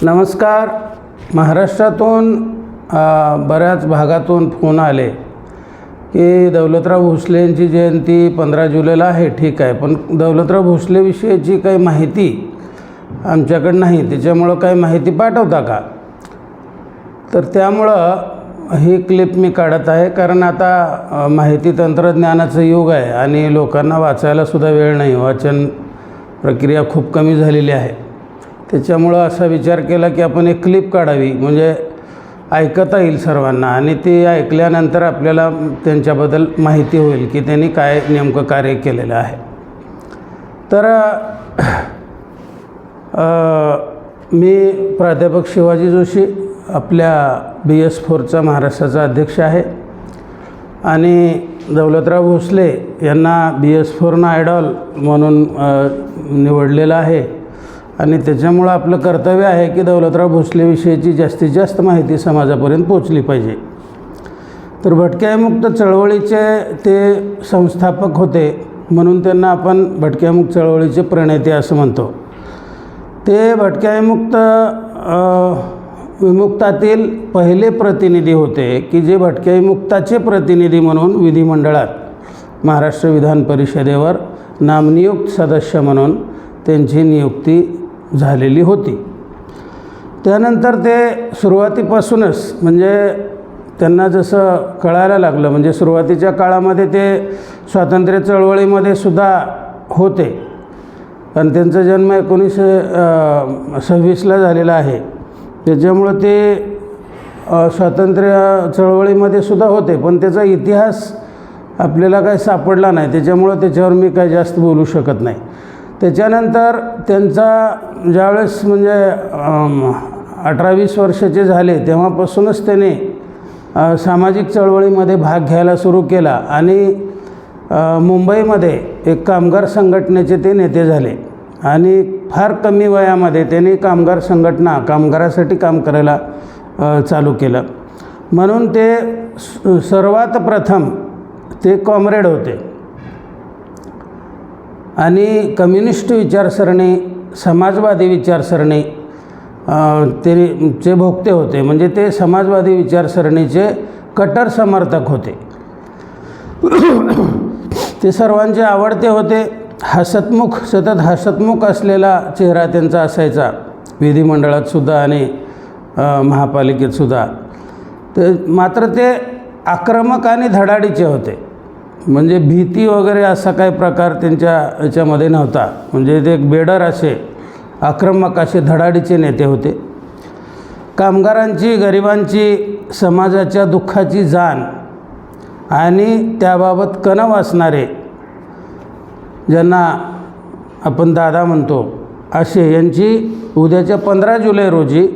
नमस्कार. महाराष्ट्रातून बऱ्याच भागातून फोन आले की दौलतराव भोसले यांची जयंती 15 जुलैला आहे. ठीक आहे, पण दौलतराव भोसलेविषयीची काही माहिती आमच्याकडे नाही, त्याच्यामुळं काही माहिती पाठवता का? तर त्यामुळं ही क्लिप मी काढत आहे, कारण आता माहिती तंत्रज्ञानाचं युग आहे आणि लोकांना वाचायलासुद्धा वेळ नाही. वाचन प्रक्रिया खूप कमी झालेली आहे. त्याच्यामुळं असा विचार केला की आपण एक क्लिप काढावी, म्हणजे ऐकता येईल सर्वांना आणि ती ऐकल्यानंतर आपल्याला त्यांच्याबद्दल माहिती होईल की त्यांनी काय नेमकं कार्य केलेलं आहे. तर मी प्राध्यापक शिवाजी जोशी, आपल्या BS4चा महाराष्ट्राचा अध्यक्ष आहे आणि दौलतराव भोसले यांना BS4 आयडॉल म्हणून निवडलेलं आहे आणि त्याच्यामुळं आपलं कर्तव्य आहे की दौलतराव भोसलेविषयीची जास्तीत जास्त माहिती समाजापर्यंत पोचली पाहिजे. तर भटक्यामुक्त चळवळीचे ते संस्थापक होते, म्हणून त्यांना आपण भटक्यामुक्त चळवळीचे प्रणेते असं म्हणतो. ते भटक्यामुक्त विमुक्तातील पहिले प्रतिनिधी होते की जे भटक्यामुक्ताचे प्रतिनिधी म्हणून विधिमंडळात महाराष्ट्र विधान परिषदेवर नामनियुक्त सदस्य म्हणून त्यांची नियुक्ती झालेली होती. त्यानंतर ते सुरुवातीपासूनच, म्हणजे त्यांना जसं कळायला लागलं, म्हणजे सुरुवातीच्या काळामध्ये ते स्वातंत्र्य चळवळीमध्ये सुद्धा होते, कारण त्यांचा जन्म 1926ला झालेला आहे. त्याच्यामुळं ते स्वातंत्र्य चळवळीमध्ये सुद्धा होते, पण त्याचा इतिहास आपल्याला काही सापडला नाही, त्याच्यामुळं त्याच्यावर मी काही जास्त बोलू शकत नाही. त्याच्यानंतर त्यांचा ज्यावेळेस म्हणजे 18-20 वर्षाचे झाले तेव्हापासूनच त्याने सामाजिक चळवळीमध्ये भाग घ्यायला सुरू केला आणि मुंबईमध्ये एक कामगार संघटनेचे ते नेते झाले आणि फार कमी वयामध्ये त्यांनी कामगार संघटना, कामगारासाठी काम करायला चालू केलं. म्हणून ते सर्वात प्रथम ते कॉम्रेड होते आणि कम्युनिस्ट विचारसरणी, समाजवादी विचारसरणी ते भोगते होते, म्हणजे ते समाजवादी विचारसरणीचे कट्टर समर्थक होते. ते सर्वांचे आवडते होते. हसतमुख, सतत हसतमुख असलेला चेहरा त्यांचा असायचा, विधिमंडळातसुद्धा आणि महापालिकेतसुद्धा. मात्र ते आक्रमक आणि धडाडीचे होते, म्हणजे भीती वगैरे असा काही प्रकार त्यांच्या याच्यामध्ये नव्हता. म्हणजे ते एक बेडर असे आक्रमक असे धडाडीचे नेते होते. कामगारांची, गरिबांची, समाजाच्या दुःखाची जाण आणि त्याबाबत कणव असणारे, ज्यांना आपण दादा म्हणतो, असे यांची उद्याच्या 15 जुलै रोजी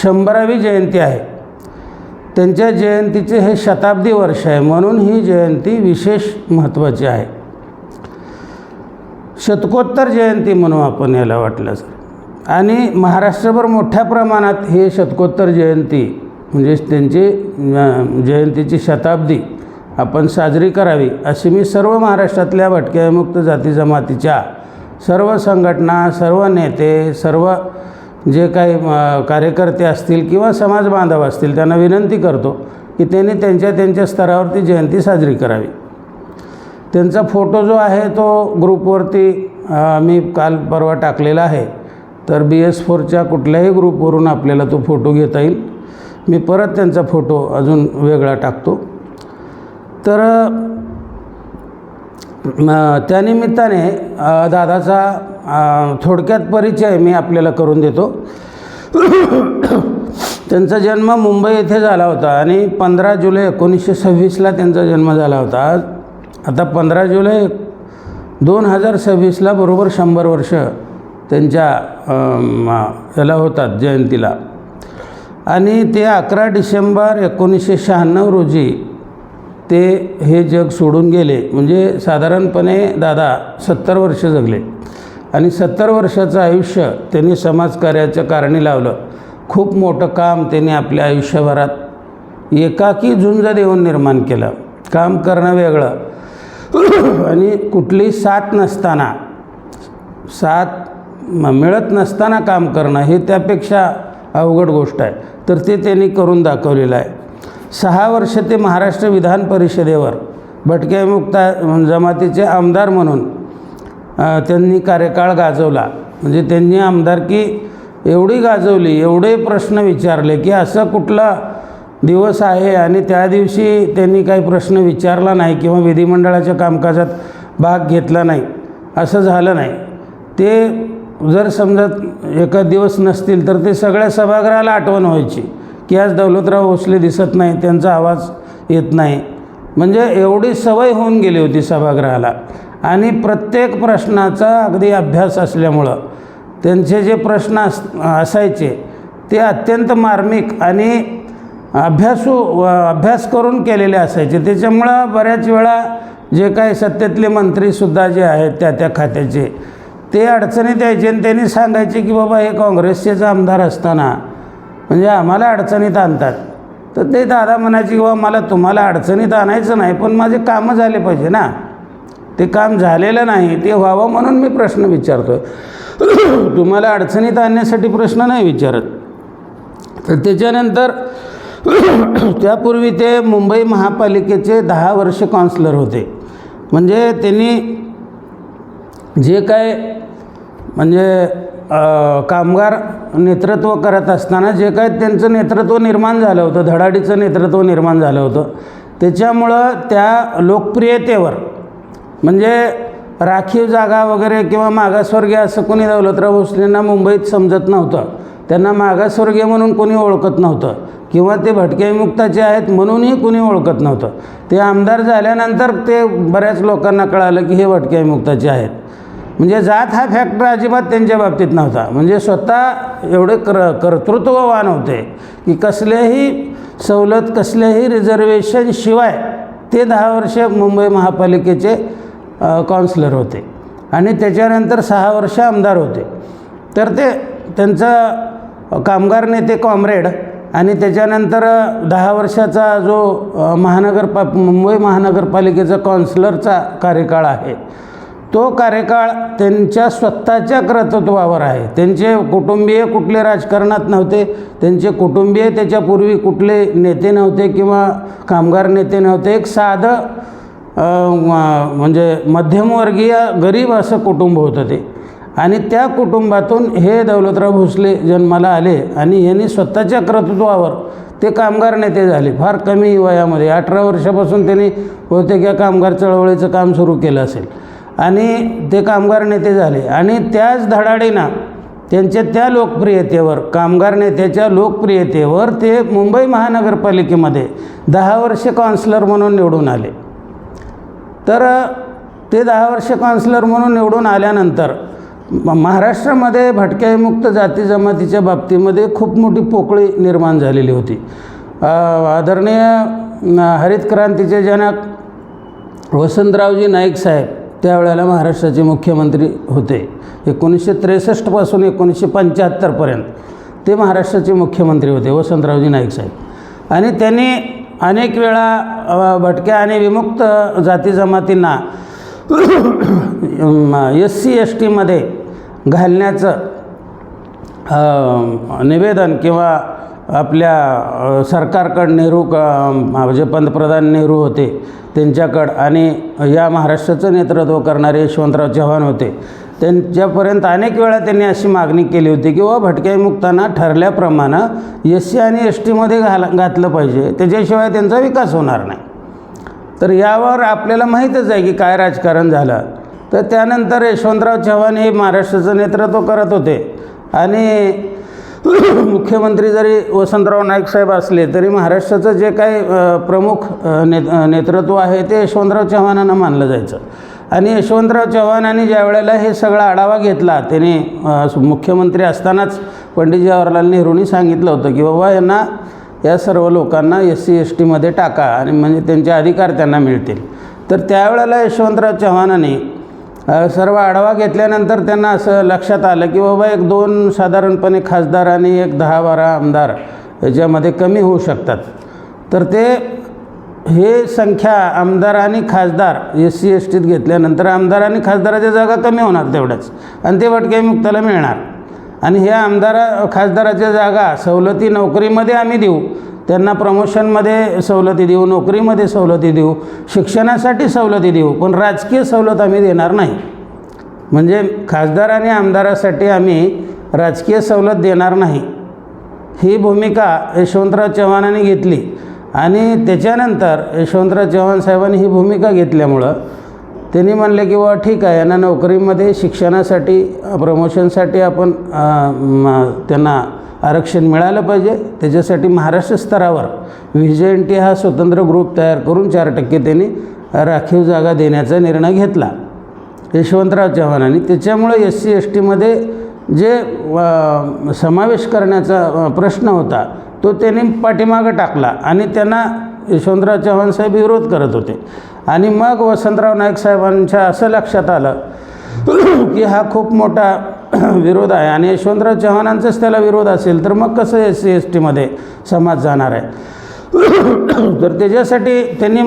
100वी जयंती आहे. त्यांच्या जयंतीचे हे शताब्दी वर्ष आहे, म्हणून ही जयंती विशेष महत्त्वाची आहे. शतकोत्तर जयंती म्हणू आपण याला वाटल्यास. आणि महाराष्ट्रभर मोठ्या प्रमाणात हे शतकोत्तर जयंती, म्हणजे त्यांची जयंतीची शताब्दी आपण साजरी करावी अशी मी सर्व महाराष्ट्रातल्या भटक्यामुक्त जाती जमातीच्या सर्व संघटना, सर्व नेते, सर्व जे काही कार्यकर्ते असतील किंवा समाज बांधव असतील त्यांना विनंती करतो की त्यांनी त्यांच्या स्तरावरती जयंती साजरी करावी. त्यांचा फोटो जो आहे तो ग्रुपवरती मी काल परवा टाकलेला आहे. तर BS4च्या कुठल्याही ग्रुपवरून आपल्याला तो फोटो घेता येईल. मी परत त्यांचा फोटो अजून वेगळा टाकतो. तर त्यानिमित्ताने दादाचा थोडक्यात परिचय मी आपल्याला करून देतो. त्यांचा जन्म मुंबई येथे झाला होता आणि 15 जुलै 1926ला त्यांचा जन्म झाला होता. आता 15 जुलै 2026ला बरोबर 100 वर्ष त्यांच्या याला होतात जयंतीला. आणि ते 11 डिसेंबर 1996 रोजी ते हे जग सोडून गेले. म्हणजे साधारणपणे दादा 70 वर्ष जगले आणि 70 वर्षाचं आयुष्य त्यांनी समाजकार्याच्या कारणी लावलं. खूप मोठं काम त्यांनी आपल्या आयुष्यभरात एकाकी झुंज देऊन निर्माण केलं. काम करणं वेगळं आणि कुठलीही साथ नसताना, साथ मिळत नसताना काम करणं हे त्यापेक्षा अवघड गोष्ट आहे. तर ते त्यांनी करून दाखवलेलं आहे. 6 वर्ष ते महाराष्ट्र विधान परिषदेवर भटक्या विमुक्त जमातीचे आमदार म्हणून त्यांनी कार्यकाळ गाजवला. म्हणजे त्यांनी आमदारकी एवढी गाजवली, एवढे प्रश्न विचारले की असं कुठला दिवस आहे आणि त्या दिवशी त्यांनी काही प्रश्न विचारला नाही किंवा विधिमंडळाच्या कामकाजात भाग घेतला नाही असं झालं नाही. ते जर समजा एखाद दिवस नसतील तर ते सगळ्या सभागृहाला आठवण व्हायची की आज दौलतराव भोसले दिसत नाही, त्यांचा आवाज येत नाही. म्हणजे एवढी सवय होऊन गेली होती सभागृहाला. आणि प्रत्येक प्रश्नाचा अगदी अभ्यास असल्यामुळं त्यांचे जे प्रश्न असायचे ते अत्यंत मार्मिक आणि अभ्यास करून केलेले असायचे. त्याच्यामुळं बऱ्याच वेळा जे काही सत्तेतले मंत्रीसुद्धा जे आहेत त्या खात्याचे ते अडचणीत यायचे आणि त्यांनी सांगायचे की बाबा हे काँग्रेसचेच आमदार असताना म्हणजे आम्हाला अडचणीत आणतात. तर ते दादा म्हणायचे की बाबा मला तुम्हाला अडचणीत आणायचं नाही, पण माझे कामं झाले पाहिजे ना. ते काम झालेलं नाही, ते व्हावं म्हणून मी प्रश्न विचारतो आहे. तुम्हाला अडचणीत आणण्यासाठी प्रश्न नाही विचारत. तर त्याच्यानंतर त्यापूर्वी ते मुंबई महापालिकेचे 10 वर्ष काउन्सिलर होते. म्हणजे त्यांनी जे काय म्हणजे कामगार नेतृत्व करत असताना जे काय त्यांचं नेतृत्व निर्माण झालं होतं, धडाडीचं नेतृत्व निर्माण झालं होतं, त्याच्यामुळं त्या लोकप्रियतेवर म्हणजे राखीव जागा वगैरे किंवा मागासवर्गीय असं कोणी दौलतराव भोसलेंना मुंबईत समजत नव्हतं. त्यांना मागासवर्गीय म्हणून कोणी ओळखत नव्हतं किंवा ते भटक्या विमुक्ताचे आहेत म्हणूनही कोणी ओळखत नव्हतं. ते आमदार झाल्यानंतर ते बऱ्याच लोकांना कळालं की हे भटक्या विमुक्ताचे आहेत. म्हणजे जात हा फॅक्टर अजिबात त्यांच्या बाबतीत नव्हता. म्हणजे स्वतः एवढे कर्तृत्ववान होते की कसल्याही सवलत कसल्याही रिझर्वेशनशिवाय ते 10 वर्ष मुंबई महापालिकेचे काउन्सिलर होते आणि त्याच्यानंतर 6 वर्ष आमदार होते. तर ते त्यांचा कामगार नेते कॉम्रेड आणि त्याच्यानंतर 10 वर्षाचा जो मुंबई महानगरपालिकेचा काउन्सिलरचा कार्यकाळ आहे तो कार्यकाळ त्यांच्या स्वतःच्या कर्तृत्वावर आहे. त्यांचे कुटुंबीय कुठले राजकारणात नव्हते, त्यांचे कुटुंबीय त्याच्यापूर्वी कुठले नेते नव्हते किंवा कामगार नेते नव्हते. एक साधं म्हणजे मध्यमवर्गीय गरीब असं कुटुंब होतं ते. आणि त्या कुटुंबातून हे दौलतराव भोसले जन्माला आले आणि यांनी स्वतःच्या कर्तृत्वावर ते कामगार नेते झाले. फार कमी वयामध्ये 18 वर्षापासून त्यांनी बहुतेक या कामगार चळवळीचं काम सुरू केलं असेल आणि ते कामगार नेते झाले. आणि त्याच धडाडीनं त्यांच्या त्या लोकप्रियतेवर, कामगार नेत्याच्या लोकप्रियतेवर ते मुंबई महानगरपालिकेमध्ये 10 वर्ष काउन्सिलर म्हणून निवडून आले. तर ते 10 वर्ष काउन्सिलर म्हणून निवडून आल्यानंतर महाराष्ट्रामध्ये भटक्या विमुक्त जाती जमातीच्या बाबतीमध्ये खूप मोठी पोकळी निर्माण झालेली होती. आदरणीय हरित क्रांतीचे जनक वसंतरावजी नाईक साहेब त्यावेळेला महाराष्ट्राचे मुख्यमंत्री होते. 1963 पासून 1975 पर्यंत ते महाराष्ट्राचे मुख्यमंत्री होते वसंतरावजी नाईक साहेब. आणि त्यांनी अनेक वेळा भटक्या आणि विमुक्त जाती जमातींना SC STमध्ये घालण्याचं निवेदन किंवा आपल्या सरकारकडं जे पंतप्रधान नेहरू होते त्यांच्याकडं आणि या महाराष्ट्राचं नेतृत्व करणारे यशवंतराव चव्हाण होते त्यांच्यापर्यंत अनेक वेळा त्यांनी अशी मागणी केली होती की भटक्या विमुक्तांना ठरल्याप्रमाणे SC आणि STमध्ये घातलं पाहिजे, त्याच्याशिवाय त्यांचा विकास होणार नाही. तर यावर आपल्याला माहीतच आहे की काय राजकारण झालं. तर त्यानंतर यशवंतराव चव्हाण हे महाराष्ट्राचं नेतृत्व करत होते आणि मुख्यमंत्री जरी वसंतराव नाईक साहेब असले तरी महाराष्ट्राचं जे काही प्रमुख नेतृत्व आहे ते यशवंतराव चव्हाणांना मानलं जायचं. आणि यशवंतराव चव्हाणांनी ज्या वेळेला हे सगळा आढावा घेतला त्यांनी मुख्यमंत्री असतानाच पंडित जवाहरलाल नेहरूंनी सांगितलं होतं की बाबा यांना या सर्व लोकांना SC STमध्ये टाका आणि म्हणजे त्यांचे अधिकार त्यांना मिळतील. तर त्यावेळेला यशवंतराव चव्हाणांनी सर्व आढावा घेतल्यानंतर त्यांना असं लक्षात आलं की बाबा 1-2 साधारणपणे खासदार आणि 10-12 आमदार याच्यामध्ये कमी होऊ शकतात. तर ते हे संख्या आमदार आणि खासदार SC STत घेतल्यानंतर आमदार आणि खासदाराच्या जागा कमी होणार तेवढ्याच, आणि ते भटक्यामुक्ताला मिळणार. आणि ह्या खासदाराच्या जागा सवलती नोकरीमध्ये आम्ही देऊ, त्यांना प्रमोशनमध्ये सवलती देऊ, नोकरीमध्ये सवलती देऊ, शिक्षणासाठी सवलती देऊ, पण राजकीय सवलत आम्ही देणार नाही. म्हणजे खासदार आणि आमदारासाठी आम्ही राजकीय सवलत देणार नाही, ही भूमिका यशवंतराव चव्हाणांनी घेतली. आणि त्याच्यानंतर यशवंतराव चव्हाण साहेबांनी ही भूमिका घेतल्यामुळं त्यांनी म्हणले की ठीक आहे, यांना नोकरीमध्ये, शिक्षणासाठी, प्रमोशनसाठी आपण त्यांना आरक्षण मिळालं पाहिजे. त्याच्यासाठी महाराष्ट्र स्तरावर VJNT हा स्वतंत्र ग्रुप तयार करून 4% त्यांनी राखीव जागा देण्याचा निर्णय घेतला यशवंतराव चव्हाणांनी. त्याच्यामुळे SC STमध्ये जे समावेश करण्याचा प्रश्न होता तो त्यांनी पाठीमागं टाकला आणि त्यांना यशवंतराव चव्हाण साहेब विरोध करत होते. आणि मग वसंतराव नाईक साहेबांच्या असं लक्षात आलं की हा खूप मोठा विरोध आहे आणि यशवंतराव चव्हाणांचाच त्याला विरोध असेल तर मग कसं SC STमध्ये समाज जाणार आहे. तर त्याच्यासाठी त्यांनी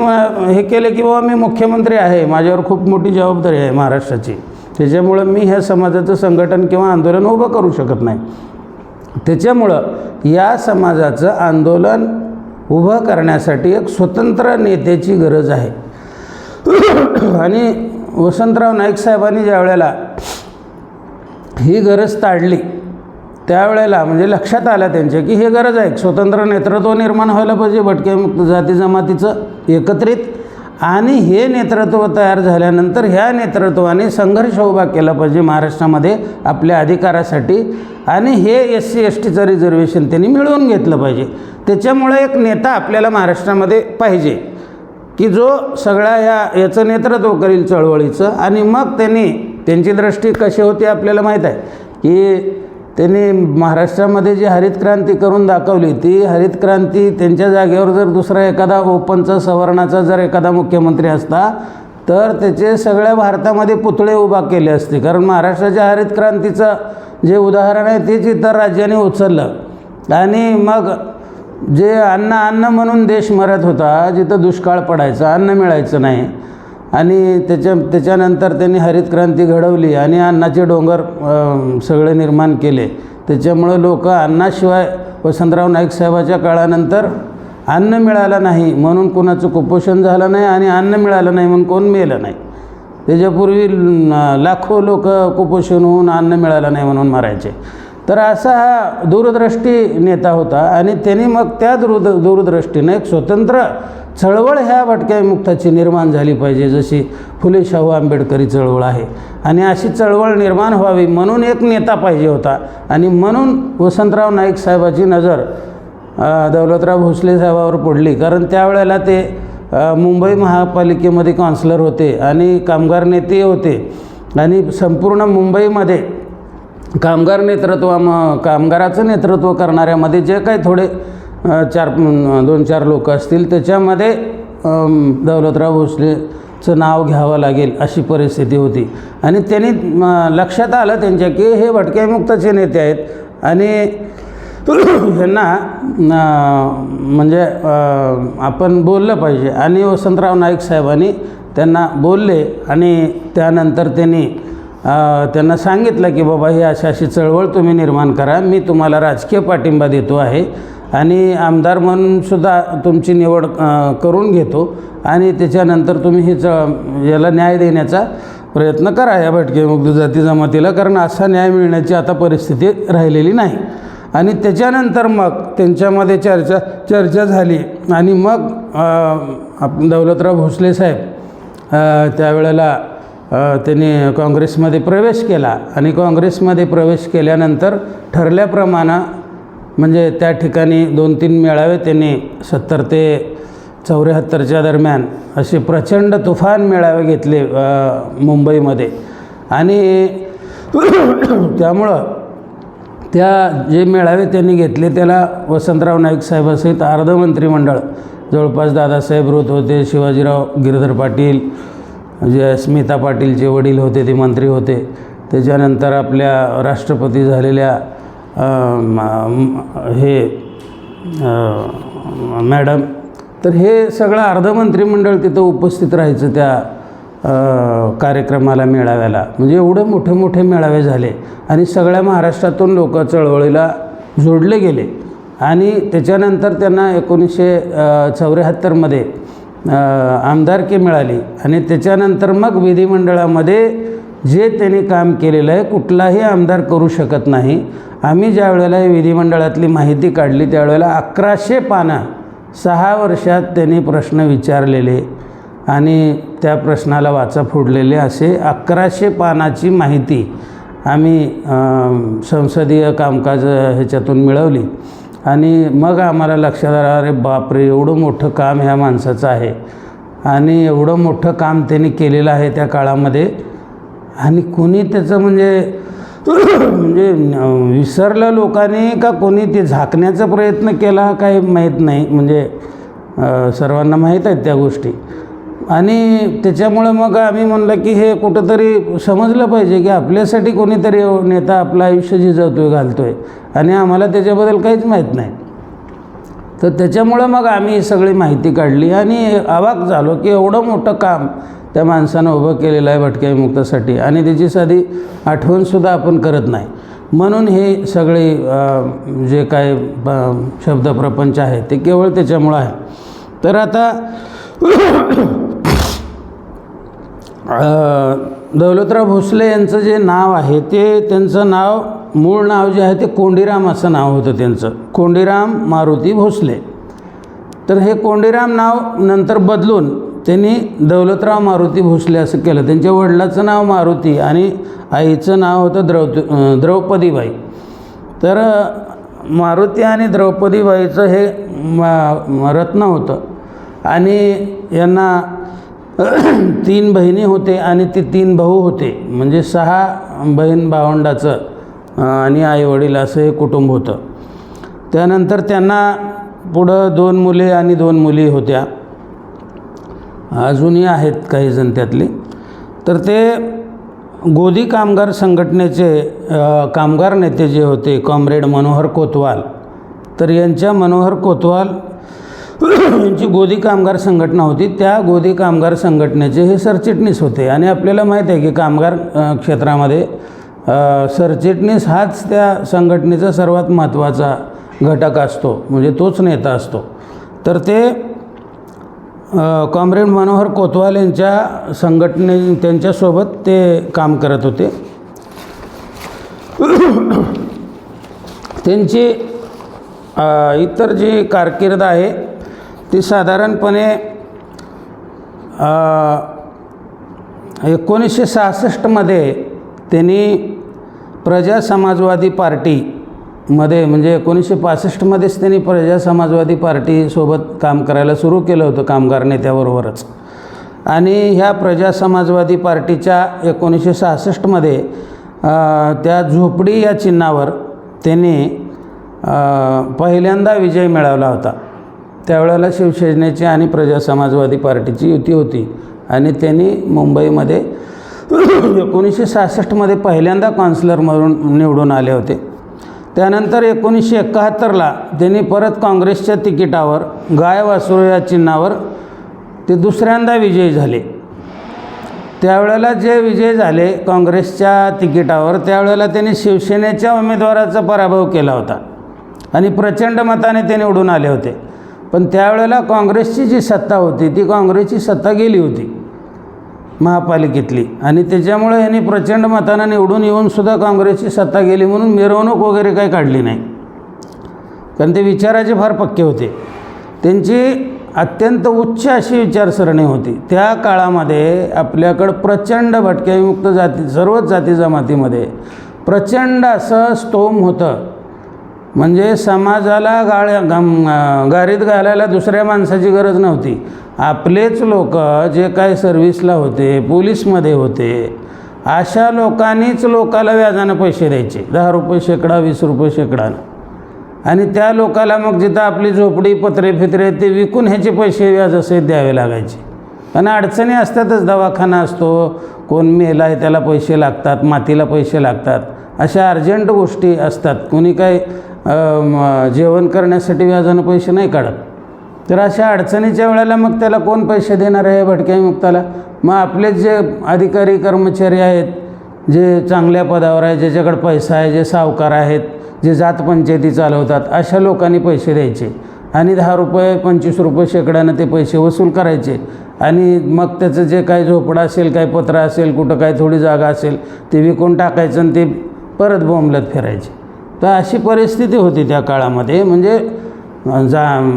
हे केले की बाबा मी मुख्यमंत्री आहे, माझ्यावर खूप मोठी जबाबदारी आहे महाराष्ट्राची, त्याच्यामुळं मी ह्या समाजाचं संघटन किंवा आंदोलन उभं करू शकत नाही. त्याच्यामुळं या समाजाचं आंदोलन उभं करण्यासाठी एक स्वतंत्र नेत्याची गरज आहे. आणि वसंतराव नाईक साहेबांनी ज्या वेळेला ही गरज ताडली त्यावेळेला म्हणजे लक्षात आलं त्यांच्या की हे गरज आहे, स्वतंत्र नेतृत्व निर्माण व्हायला पाहिजे भटक्या जाती जमातीचं एकत्रित. आणि हे नेतृत्व तयार झाल्यानंतर ह्या नेतृत्वाने संघर्ष उभा केला पाहिजे महाराष्ट्रामध्ये आपल्या अधिकारासाठी. आणि हे SC STचं रिझर्वेशन त्यांनी मिळवून घेतलं पाहिजे. त्याच्यामुळे एक नेता आपल्याला महाराष्ट्रामध्ये पाहिजे की जो सगळ्या याचं नेतृत्व करील चळवळीचं. आणि मग त्यांची दृष्टी कशी होती आपल्याला माहीत आहे की त्यांनी महाराष्ट्रामध्ये जी हरित क्रांती करून दाखवली, ती हरित क्रांती त्यांच्या जागेवर जर दुसरा एखादा ओपनचा सवर्णाचा जर एखादा मुख्यमंत्री असता तर त्याचे सगळ्या भारतामध्ये पुतळे उभा केले असते. कारण महाराष्ट्राच्या हरित क्रांतीचं जे उदाहरण आहे तेच इतर राज्यांनी उचललं. आणि मग जे अन्न म्हणून देश मरत होता, जिथं दुष्काळ पडायचा, अन्न मिळायचं नाही, आणि त्याच्यानंतर त्यांनी हरित क्रांती घडवली आणि अन्नाचे डोंगर सगळे निर्माण केले. त्याच्यामुळं लोक अन्नाशिवाय वसंतराव नाईक साहेबाच्या काळानंतर अन्न मिळालं नाही म्हणून कोणाचं कुपोषण झालं नाही आणि अन्न मिळालं नाही म्हणून कोण मेलं नाही. त्याच्यापूर्वी लाखो लोक कुपोषण होऊन अन्न मिळालं नाही म्हणून मरायचे. तर असा हा दूरदृष्टी नेता होता. आणि त्यांनी मग त्या दूरदृष्टीने एक स्वतंत्र चळवळ ह्या भटक्यामुक्ताची निर्माण झाली पाहिजे, जशी फुले शाहू आंबेडकरी चळवळ आहे. आणि अशी चळवळ निर्माण व्हावी म्हणून एक नेता पाहिजे होता. आणि म्हणून वसंतराव नाईक साहेबाची नजर दौलतराव भोसले साहेबावर पडली. कारण त्यावेळेला ते मुंबई महापालिकेमध्ये काउन्सिलर होते आणि कामगार नेते होते. आणि संपूर्ण मुंबईमध्ये कामगाराचं नेतृत्व करणाऱ्यामध्ये जे काही थोडे 2-4 लोक असतील त्याच्यामध्ये दौलतराव भोसलेचं नाव घ्यावं लागेल अशी परिस्थिती होती. आणि त्यांनी लक्षात आलं त्यांच्या की हे भटक्यामुक्ताचे नेते आहेत आणि ह्यांना म्हणजे आपण बोललं पाहिजे. आणि वसंतराव नाईक साहेबांनी त्यांना बोलले आणि त्यानंतर त्यांना सांगितलं की बाबा ही अशी चळवळ तुम्ही निर्माण करा, मी तुम्हाला राजकीय पाठिंबा देतो आहे आणि आमदार म्हणून सुद्धा तुमची निवड करून घेतो आणि त्याच्यानंतर तुम्ही याला न्याय देण्याचा प्रयत्न करा या भटक्यामुक्त जाती जमातीला, कारण असा न्याय मिळण्याची आता परिस्थिती राहिलेली नाही. आणि त्याच्यानंतर मग त्यांच्यामध्ये चर्चा झाली आणि मग दौलतराव भोसले साहेब त्यावेळेला त्यांनी काँग्रेसमध्ये प्रवेश केला. आणि काँग्रेसमध्ये प्रवेश केल्यानंतर ठरल्याप्रमाणे म्हणजे त्या ठिकाणी 2-3 मेळावे त्यांनी 70 ते 74च्या दरम्यान असे प्रचंड तुफान मेळावे घेतले मुंबईमध्ये. आणि त्यामुळं त्या जे मेळावे त्यांनी घेतले त्याला वसंतराव नाईक साहेबासहित अर्ध मंत्रिमंडळ, जवळपास दादासाहेब रोत होते, शिवाजीराव गिरधर पाटील, जे स्मिता पाटीलचे वडील होते ते मंत्री होते, त्याच्यानंतर आपल्या राष्ट्रपती झालेल्या मॅडम तर हे सगळं अर्ध मंत्रिमंडळ तिथं उपस्थित राहायचं त्या कार्यक्रमाला, मेळाव्याला. म्हणजे एवढे मोठे मोठे मेळावे झाले आणि सगळ्या महाराष्ट्रातून लोक चळवळीला जोडले गेले. आणि त्याच्यानंतर त्यांना 1974मध्ये आमदारकी मिळाली. आणि त्याच्यानंतर मग विधिमंडळामध्ये जे त्यांनी काम केलेलं आहे कुठलाही आमदार करू शकत नाही. आम्ही ज्या वेळेला विधिमंडळातली माहिती काढली त्यावेळेला 1100 पानं 6 वर्षात त्यांनी प्रश्न विचारलेले आणि त्या प्रश्नाला वाचा फोडलेले असे 1100 पानाची माहिती आम्ही संसदीय कामकाज ह्याच्यातून मिळवली. आणि मग आम्हाला लक्षात आलं, अरे बापरे, एवढं मोठं काम ह्या माणसाचं आहे आणि एवढं मोठं काम त्यांनी केलेलं आहे त्या काळामध्ये. आणि कोणी त्याचं म्हणजे विसरलं लोकांनी का कोणी ते झाकण्याचा प्रयत्न केला काही माहीत नाही. म्हणजे सर्वांना माहीत आहेत त्या गोष्टी. आणि त्याच्यामुळं मग आम्ही म्हणलं की हे कुठंतरी समजलं पाहिजे की आपल्यासाठी कोणीतरी नेता आपलं आयुष्य झिजवतो आहे, घालतो आहे आणि आम्हाला त्याच्याबद्दल काहीच माहीत नाही. तर त्याच्यामुळं मग आम्ही ही सगळी माहिती काढली आणि अवाक झालो की एवढं मोठं काम त्या माणसानं उभं केलेलं आहे भटक्या विमुक्तासाठी आणि त्याची साधी आठवणसुद्धा आपण करत नाही. म्हणून हे सगळे जे काय शब्दप्रपंच आहे ते केवळ त्याच्यामुळं आहे. तर आता दौलतराव भोसले यांचं जे नाव आहे ते त्यांचं नाव, मूळ नाव जे आहे ते कोंडीराम असं नाव होतं त्यांचं, कोंडीराम मारुती भोसले. तर हे कोंडीराम नाव नंतर बदलून त्यांनी दौलतराव मारुती भोसले असं केलं. त्यांच्या वडिलाचं नाव मारुती आणि आईचं नाव होतं द्रौपदीबाई. तर मारुती आणि द्रौपदीबाईचं हे रत्न होतं. आणि यांना 3 बहिणी होते आणि ते 3 भाऊ होते. म्हणजे 6 बहीण भावंडाचं आणि आईवडील असं हे कुटुंब होतं. त्यानंतर त्यांना पुढं 2 मुले आणि 2 मुली होत्या. अजूनही आहेत काही जण त्यातले. तर ते गोदी कामगार संघटनेचे कामगार नेते जे होते कॉम्रेड मनोहर कोतवाल, तर यांच्या मनोहर कोतवाल यांची गोदी कामगार संघटना होती. त्या गोदी कामगार संघटनेचे हे सरचिटणीस होते. आणि आपल्याला माहीत आहे की कामगार क्षेत्रामध्ये सरचिटणीस हाच त्या संघटनेचा सर्वात महत्त्वाचा घटक असतो, म्हणजे तोच नेता असतो. तर ते कॉम्रेड मनोहर कोतवाल यांच्या त्यांच्यासोबत ते काम करत होते. त्यांची इतर जी कारकीर्द आहे ती साधारणपणे 1966मध्ये त्यांनी प्रजा समाजवादी पार्टीमध्ये, म्हणजे 1965मध्येच त्यांनी प्रजा समाजवादी पार्टीसोबत काम करायला सुरू केलं होतं कामगार नेत्याबरोबरच. आणि ह्या प्रजा समाजवादी पार्टीच्या 1966मध्ये त्या झोपडी या चिन्हावर त्यांनी पहिल्यांदा विजय मिळवला होता. त्यावेळेला शिवसेनेची आणि प्रजा समाजवादी पार्टीची युती होती आणि त्यांनी मुंबईमध्ये 1966मध्ये पहिल्यांदा काउन्सिलर म्हणून निवडून आले होते. त्यानंतर 1971ला त्यांनी परत काँग्रेसच्या तिकिटावर गाय वासरू या चिन्हावर ते दुसऱ्यांदा विजयी झाले. त्यावेळेला जे विजय झाले काँग्रेसच्या तिकिटावर, त्यावेळेला त्यांनी शिवसेनेच्या उमेदवाराचा पराभव केला होता आणि प्रचंड मताने ते निवडून आले होते. पण त्यावेळेला काँग्रेसची जी सत्ता होती ती काँग्रेसची सत्ता गेली होती महापालिकेतली. आणि त्याच्यामुळे यांनी प्रचंड मतानं निवडून येऊनसुद्धा काँग्रेसची सत्ता गेली म्हणून मिरवणूक वगैरे काही काढली नाही, कारण ते विचाराचे फार पक्के होते. त्यांची अत्यंत उच्च अशी विचारसरणी होती. त्या काळामध्ये आपल्याकडं प्रचंड भटक्या विमुक्त जाती, सर्वच जाती जमातीमध्ये प्रचंड असं स्तोम होतं. म्हणजे समाजाला गारीत घालायला दुसऱ्या माणसाची गरज नव्हती. आपलेच लोक जे काय सर्व्हिसला होते, पोलीसमध्ये होते, अशा लोकांनीच लोकाला व्याजानं पैसे द्यायचे, 10 रुपये शेकडा, 20 रुपये शेकडानं. आणि त्या लोकाला मग जिथं आपली झोपडी पत्रे फित्रे ते विकून ह्याचे पैसे व्याजासहित द्यावे लागायचे. आणि अडचणी असतातच, दवाखाना असतो, कोण मेला आहे त्याला पैसे लागतात, मातीला पैसे लागतात, अशा अर्जंट गोष्टी असतात. कोणी काय जेवण करण्यासाठी व्याजानं पैसे नाही काढत. तर अशा अडचणीच्या वेळेला मग त्याला कोण पैसे देणार आहे भटक्याविमुक्ताला? मग आपले जे अधिकारी कर्मचारी आहेत, जे चांगल्या पदावर आहे, ज्याच्याकडे पैसा आहे, जे सावकार आहेत, जे जात पंचायती चालवतात, अशा लोकांनी पैसे द्यायचे आणि 10 रुपये 25 रुपये शेकड्यानं ते पैसे वसूल करायचे आणि मग त्याचं जे काही झोपडं असेल, काही पत्र असेल, कुठं काही थोडी जागा असेल ते विकून टाकायचं आणि ते परत बोंबलत फिरायचे. तर अशी परिस्थिती होती त्या काळामध्ये. म्हणजे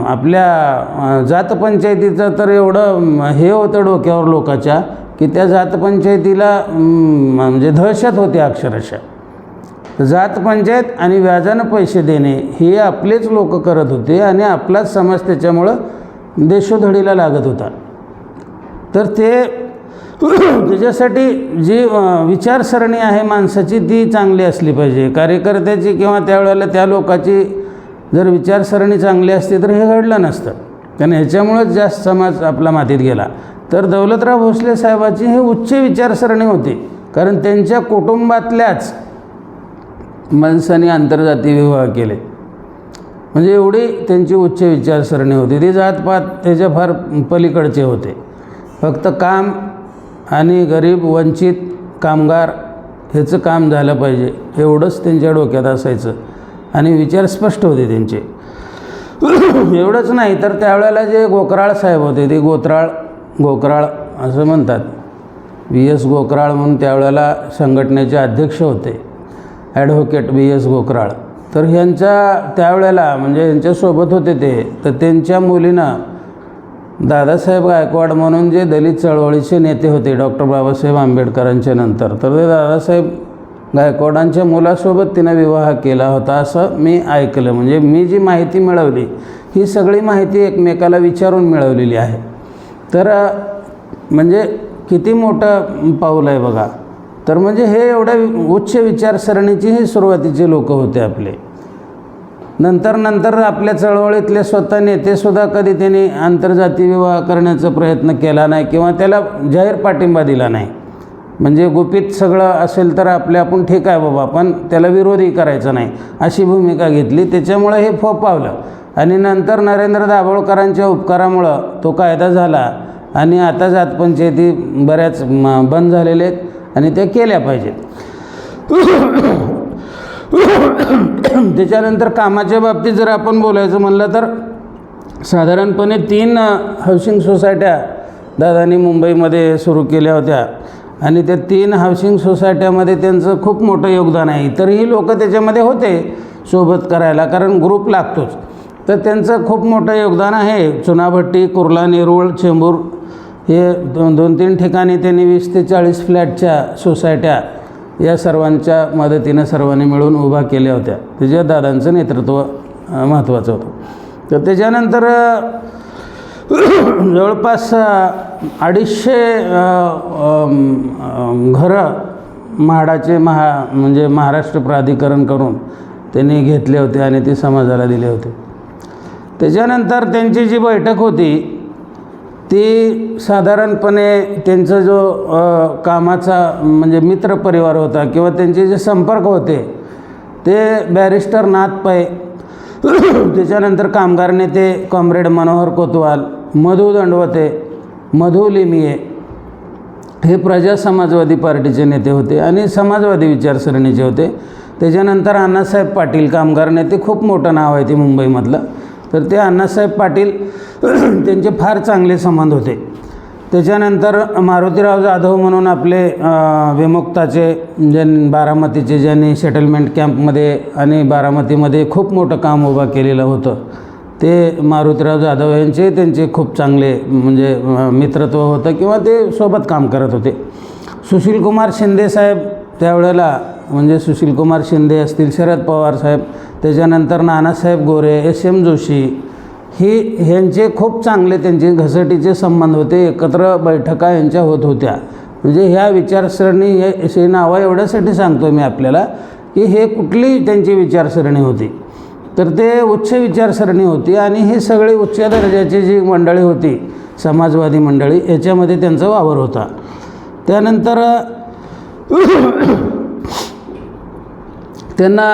आपल्या जात पंचायतीचं तर एवढं हे होतं डोक्यावर लोकाच्या की त्या जात पंचायतीला म्हणजे दहशत होती अक्षरशः. जात पंचायत आणि व्याजानं पैसे देणे हे आपलेच लोक करत होते आणि आपलाच समाज त्याच्यामुळं देशोधडीला लागत होता. तर त्याच्यासाठी जी विचारसरणी आहे माणसाची ती चांगली असली पाहिजे, कार्यकर्त्याची किंवा त्यावेळेला त्या लोकाची जर विचारसरणी चांगली असती तर हे घडलं नसतं. कारण ह्याच्यामुळंच जास्त समाज आपला मातीत गेला. तर दौलतराव भोसले साहेबाची हे उच्च विचारसरणी होती, कारण त्यांच्या कुटुंबातल्याच माणसांनी आंतरजातीय विवाह केले. म्हणजे एवढी त्यांची उच्च विचारसरणी होती. ते जातपात त्याच्या फार पलीकडचे होते. फक्त काम आणि गरीब वंचित कामगार ह्याचं काम झालं पाहिजे एवढंच त्यांच्या डोक्यात असायचं आणि विचार स्पष्ट होते त्यांचे. एवढंच नाही तर त्यावेळेला जे गोकराळ साहेब होते, ते गोकराळ असं म्हणतात, VS गोकराळ म्हणून त्यावेळेला संघटनेचे अध्यक्ष होते, ॲडव्होकेट VS गोकराळ. तर ह्यांच्या त्यावेळेला म्हणजे यांच्यासोबत होते ते. तर त्यांच्या मुलीनं दादासाहेब गायकवाड म्हणून जे दलित चळवळीचे नेते होते डॉक्टर बाबासाहेब आंबेडकरांच्या नंतर, तर ते दादासाहेब गायकवाडांच्या मुलासोबत तिनं विवाह केला होता असं मी ऐकलं. म्हणजे मी जी माहिती मिळवली ही सगळी माहिती एकमेकाला विचारून मिळवलेली आहे. तर म्हणजे किती मोठं पाऊल आहे बघा. तर म्हणजे हे एवढ्या उच्च विचारसरणीची ही सुरुवातीचे लोक होते आपले. नंतर आपल्या चळवळीतले स्वतः नेतेसुद्धा कधी त्यांनी आंतरजातीय विवाह करण्याचा प्रयत्न केला नाही किंवा त्याला जाहीर पाठिंबा दिला नाही. म्हणजे गुपित सगळं असेल तर आपण ठीक आहे बाबा, पण त्याला विरोधही करायचा नाही अशी भूमिका घेतली. त्याच्यामुळं हे फोपावलं आणि नंतर नरेंद्र दाभोळकरांच्या उपकारामुळं तो कायदा झाला आणि आता जात पंचायती बऱ्याच बंद झालेल्या आहेत आणि त्या केल्या पाहिजेत. त्याच्यानंतर कामाच्या बाबतीत जर आपण बोलायचं म्हणलं तर साधारणपणे 3 हाऊसिंग सोसायट्या दादांनी मुंबईमध्ये सुरू केल्या होत्या आणि त्या 3 हाऊसिंग सोसायट्यामध्ये त्यांचं खूप मोठं योगदान आहे. इतरही लोक त्याच्यामध्ये होते सोबत करायला, कारण ग्रुप लागतोच. तर त्यांचं खूप मोठं योगदान आहे. चुनाभट्टी, कुर्ला, नेरूळ, चेंबूर हे 2-3 ठिकाणी त्यांनी 20 ते 40 फ्लॅटच्या सोसायट्या या सर्वांच्या मदतीनं सर्वांनी मिळून उभा केल्या होत्या. त्याच्यात दादांचं नेतृत्व महत्त्वाचं होतं. तर त्याच्यानंतर जवळपास 250 घरं म्हाडाचे म्हणजे महाराष्ट्र प्राधिकरण करून त्यांनी घेतले होते आणि ते समाजाला दिले होते. त्याच्यानंतर त्यांची जी बैठक होती ती साधारणपणे त्यांचा जो कामाचा म्हणजे मित्रपरिवार होता किंवा त्यांचे जे संपर्क होते ते बॅरिस्टर नाथ पै, त्याच्यानंतर कामगार नेते कॉम्रेड मनोहर कोतवाल, मधु दंडवते, मधु लिमिये हे प्रजा समाजवादी पार्टीचे नेते होते आणि समाजवादी विचारसरणीचे होते. त्याच्यानंतर अण्णासाहेब पाटील, कामगार नेते, खूप मोठं नाव आहे ते मुंबईमधलं. तर ते अण्णासाहेब पाटील त्यांचे फार चांगले संबंध होते. त्याच्यानंतर मारुतीराव जाधव म्हणून आपले विमुक्ताचे जे बारामतीचे ज्यांनी सेटलमेंट कॅम्पमध्ये आणि बारामतीमध्ये खूप मोठं काम उभं केलेलं होतं ते मारुतीराव जाधव यांचे त्यांचे खूप चांगले म्हणजे मित्रत्व होतं किंवा ते सोबत काम करत होते. सुशीलकुमार शिंदे साहेब त्यावेळेला म्हणजे सुशीलकुमार शिंदे असतील, शरद पवार साहेब, त्याच्यानंतर नानासाहेब गोरे, SM जोशी ह्यांचे खूप चांगले त्यांचे घसटीचे संबंध होते. एकत्र बैठका यांच्या होत होत्या. म्हणजे ह्या विचारसरणी हे नावं एवढ्यासाठी सांगतो मी आपल्याला की हे कुठली त्यांची विचारसरणी होती. तर ते उच्च विचारसरणी होती आणि हे सगळे उच्च दर्जाची जी मंडळी होती समाजवादी मंडळी याच्यामध्ये त्यांचा वावर होता. त्यानंतर त्यांना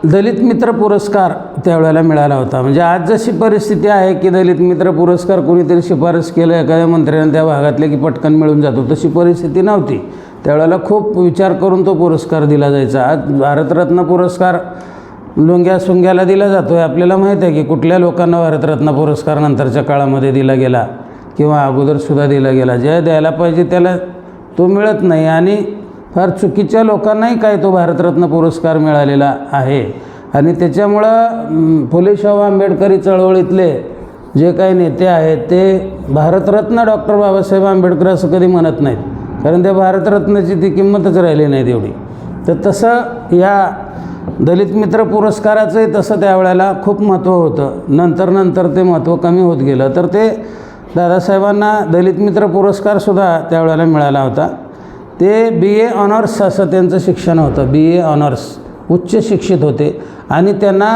दलित मित्र पुरस्कार त्यावेळेला मिळाला होता. म्हणजे आज जशी परिस्थिती आहे की दलित मित्र पुरस्कार कोणीतरी शिफारस केलं एखाद्या मंत्र्यानं त्या भागातले की पटकन मिळून जातो, तशी परिस्थिती नव्हती. त्यावेळेला खूप विचार करून तो पुरस्कार दिला जायचा. आज भारतरत्न पुरस्कार लुंग्या सुंग्याला दिला जातो आहे. आपल्याला माहीत आहे की कुठल्या लोकांना भारतरत्न पुरस्कार नंतरच्या काळामध्ये दिला गेला किंवा अगोदरसुद्धा दिला गेला. जे द्यायला पाहिजे त्याला तो मिळत नाही आणि फार चुकीच्या लोकांनाही काय तो भारतरत्न पुरस्कार मिळालेला आहे. आणि त्याच्यामुळं फुले शाहू आंबेडकरी चळवळीतले जे काही नेते आहेत ते भारतरत्न डॉक्टर बाबासाहेब आंबेडकर असं कधी म्हणत नाहीत, कारण त्या भारतरत्नाची ती किंमतच राहिली नाही तेवढी. तर तसं या दलित मित्र पुरस्काराचंही तसं त्यावेळेला खूप महत्त्व होतं. नंतर ते महत्त्व कमी होत गेलं. तर ते दादासाहेबांना दलित मित्र पुरस्कारसुद्धा त्यावेळेला मिळाला होता. ते BA ऑनर्स असं त्यांचं शिक्षण होतं. BA ऑनर्स, उच्च शिक्षित होते आणि त्यांना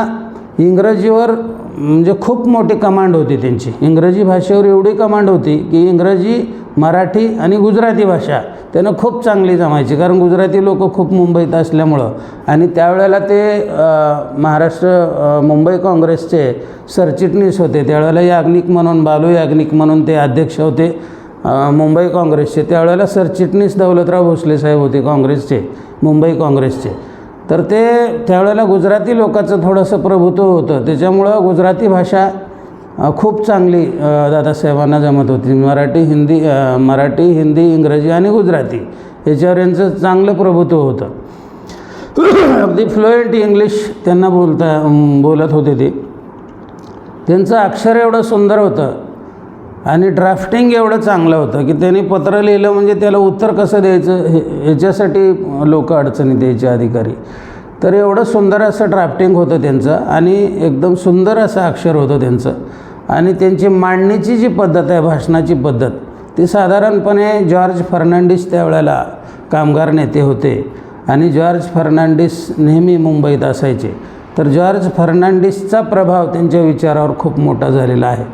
इंग्रजीवर म्हणजे खूप मोठी कमांड होती त्यांची. इंग्रजी भाषेवर एवढी कमांड होती की इंग्रजी, मराठी आणि गुजराती भाषा त्यांना खूप चांगली जमायची, कारण गुजराती लोक खूप मुंबईत असल्यामुळं. आणि त्यावेळेला ते महाराष्ट्र मुंबई काँग्रेसचे सरचिटणीस होते. त्यावेळेला याज्ञिक म्हणून, बालू याज्ञिक म्हणून ते अध्यक्ष होते मुंबई काँग्रेसचे. त्यावेळेला सरचिटणीस दौलतराव भोसले साहेब होते काँग्रेसचे, मुंबई काँग्रेसचे. तर ते त्यावेळेला गुजराती लोकांचं थोडंसं प्रभुत्व होतं, त्याच्यामुळं गुजराती भाषा खूप चांगली दादासाहेबांना जमत होती. मराठी, हिंदी, इंग्रजी आणि गुजराती याच्यावर यांचं चांगलं प्रभुत्व होतं. अगदी फ्लुएंट इंग्लिश त्यांना बोलत होते ते. त्यांचं अक्षर एवढं सुंदर होतं आणि ड्राफ्टिंग एवढं चांगलं होतं की त्यांनी पत्र लिहिलं म्हणजे त्याला उत्तर कसं द्यायचं ह्याच्यासाठी लोक अडचणी द्यायचे अधिकारी. तर एवढं सुंदर असं ड्राफ्टिंग होतं त्यांचं आणि एकदम सुंदर असं अक्षर होतं त्यांचं. आणि त्यांची मांडणीची जी पद्धत आहे, भाषणाची पद्धत, ती साधारणपणे जॉर्ज फर्नांडिस त्यावेळेला कामगार नेते होते आणि जॉर्ज फर्नांडिस नेहमी मुंबईत असायचे. तर जॉर्ज फर्नांडिसचा प्रभाव त्यांच्या विचारावर खूप मोठा झालेला आहे.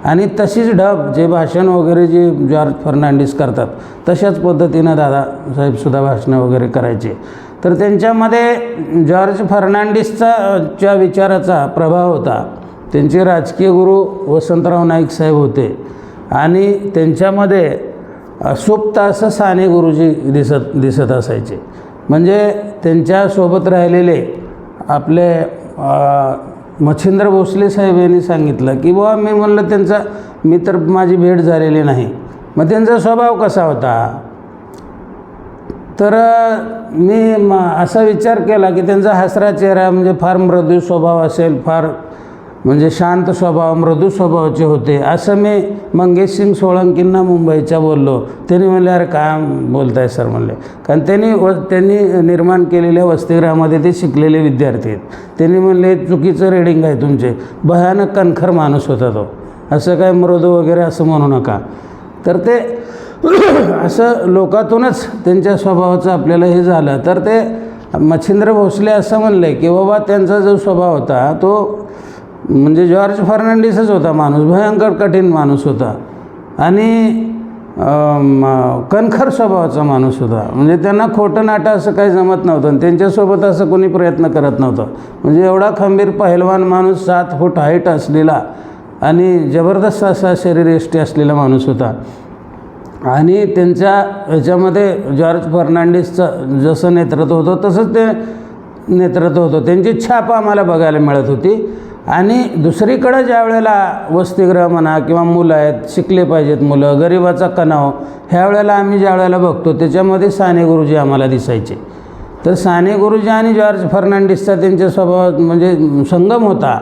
आणि तशीच ढब जे भाषण वगैरे जे जॉर्ज फर्नांडिस करतात तशाच पद्धतीनं दादासाहेबसुद्धा भाषणं वगैरे करायचे. तर त्यांच्यामध्ये जॉर्ज फर्नांडिसच्या विचाराचा प्रभाव होता. त्यांचे राजकीय गुरु वसंतराव नाईक साहेब होते आणि त्यांच्यामध्ये सुप्त असं साने गुरुजी दिसत असायचे. म्हणजे त्यांच्यासोबत राहिलेले आपले मच्छिंद्र भोसले साहेब यांनी सांगितलं की बुवा, मी म्हणलं त्यांचा मित्र, माझी भेट झालेली नाही, मग त्यांचा स्वभाव कसा होता. तर मी असा विचार केला की त्यांचा हसरा चेहरा, म्हणजे फार मृदू स्वभाव असेल, फार म्हणजे शांत स्वभाव, मृदू स्वभावाचे होते, असं मी मंगेशसिंग सोळंकींना मुंबईच्या बोललो. त्यांनी म्हणले, अरे काय बोलताय सर म्हणले, कारण त्यांनी निर्माण केलेल्या वसतिगृहामध्ये ते शिकलेले विद्यार्थी आहेत. त्यांनी म्हणले, चुकीचं रेडिंग आहे तुमचे, भयानक कणखर माणूस होता तो, असं काय मृदू वगैरे असं म्हणू नका. तर ते असं लोकातूनच त्यांच्या स्वभावाचं आपल्याला हे झालं. तर ते मच्छिंद्र भोसले असं म्हणले की बाबा, त्यांचा जो स्वभाव होता तो म्हणजे जॉर्ज फर्नांडिसच होता माणूस, भयंकर कठीण माणूस होता आणि कणखर स्वभावाचा माणूस होता. म्हणजे त्यांना खोटं नाटं असं काही जमत नव्हतं आणि त्यांच्यासोबत असं कोणी प्रयत्न करत नव्हतं. म्हणजे एवढा खंबीर पहिलवान माणूस, 7 फूट हाईट असलेला आणि जबरदस्त असा शरीरयष्टी असलेला माणूस होता. आणि त्यांच्या ह्याच्यामध्ये जॉर्ज फर्नांडिसचं जसं नेतृत्व होतं तसंच ते नेतृत्व होतं. त्यांची छाप आम्हाला बघायला मिळत होती. आणि दुसरीकडं ज्या वेळेला वसतिगृह म्हणा किंवा मुलं आहेत, शिकले पाहिजेत मुलं, गरिबाचा कणाव, ह्या वेळेला आम्ही ज्या वेळेला बघतो त्याच्यामध्ये साने गुरुजी आम्हाला दिसायचे. तर साने गुरुजी आणि जॉर्ज फर्नांडिसचा त्यांच्या स्वभावात म्हणजे संगम होता,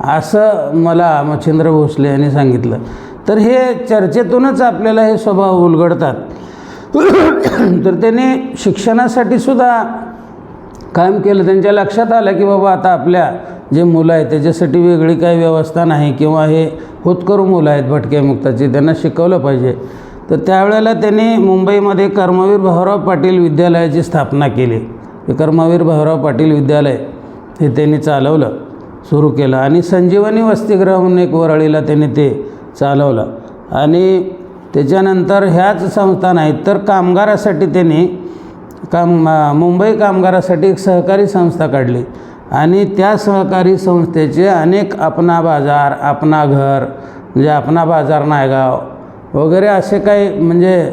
असं मला मच्छिंद्र भोसले यांनी सांगितलं. तर हे चर्चेतूनच आपल्याला हे स्वभाव उलगडतात. तर त्यांनी शिक्षणासाठी सुद्धा काम केलं. त्यांच्या लक्षात आलं की बाबा, आता आपल्या जे मुलं आहेत त्याच्यासाठी वेगळी काही व्यवस्था नाही किंवा हे होतकरू मुलं आहेत भटक्या मुक्ताची, त्यांना शिकवलं पाहिजे. तर त्यावेळेला त्यांनी मुंबईमध्ये कर्मवीर भाऊराव पाटील विद्यालयाची स्थापना केली. हे कर्मवीर भाऊराव पाटील विद्यालय हे त्यांनी चालवलं, सुरू केलं. आणि संजीवनी वसतिगृह म्हणून एक वरळीला त्यांनी ते चालवलं. आणि त्याच्यानंतर ह्याच संस्था नाहीत तर कामगारासाठी त्यांनी मुंबई कामगारासाठी एक सहकारी संस्था काढली आणि त्या सहकारी संस्थेचे अनेक अपना बाजार, अपना घर, म्हणजे अपना बाजार नायगाव वगैरे असे काही म्हणजे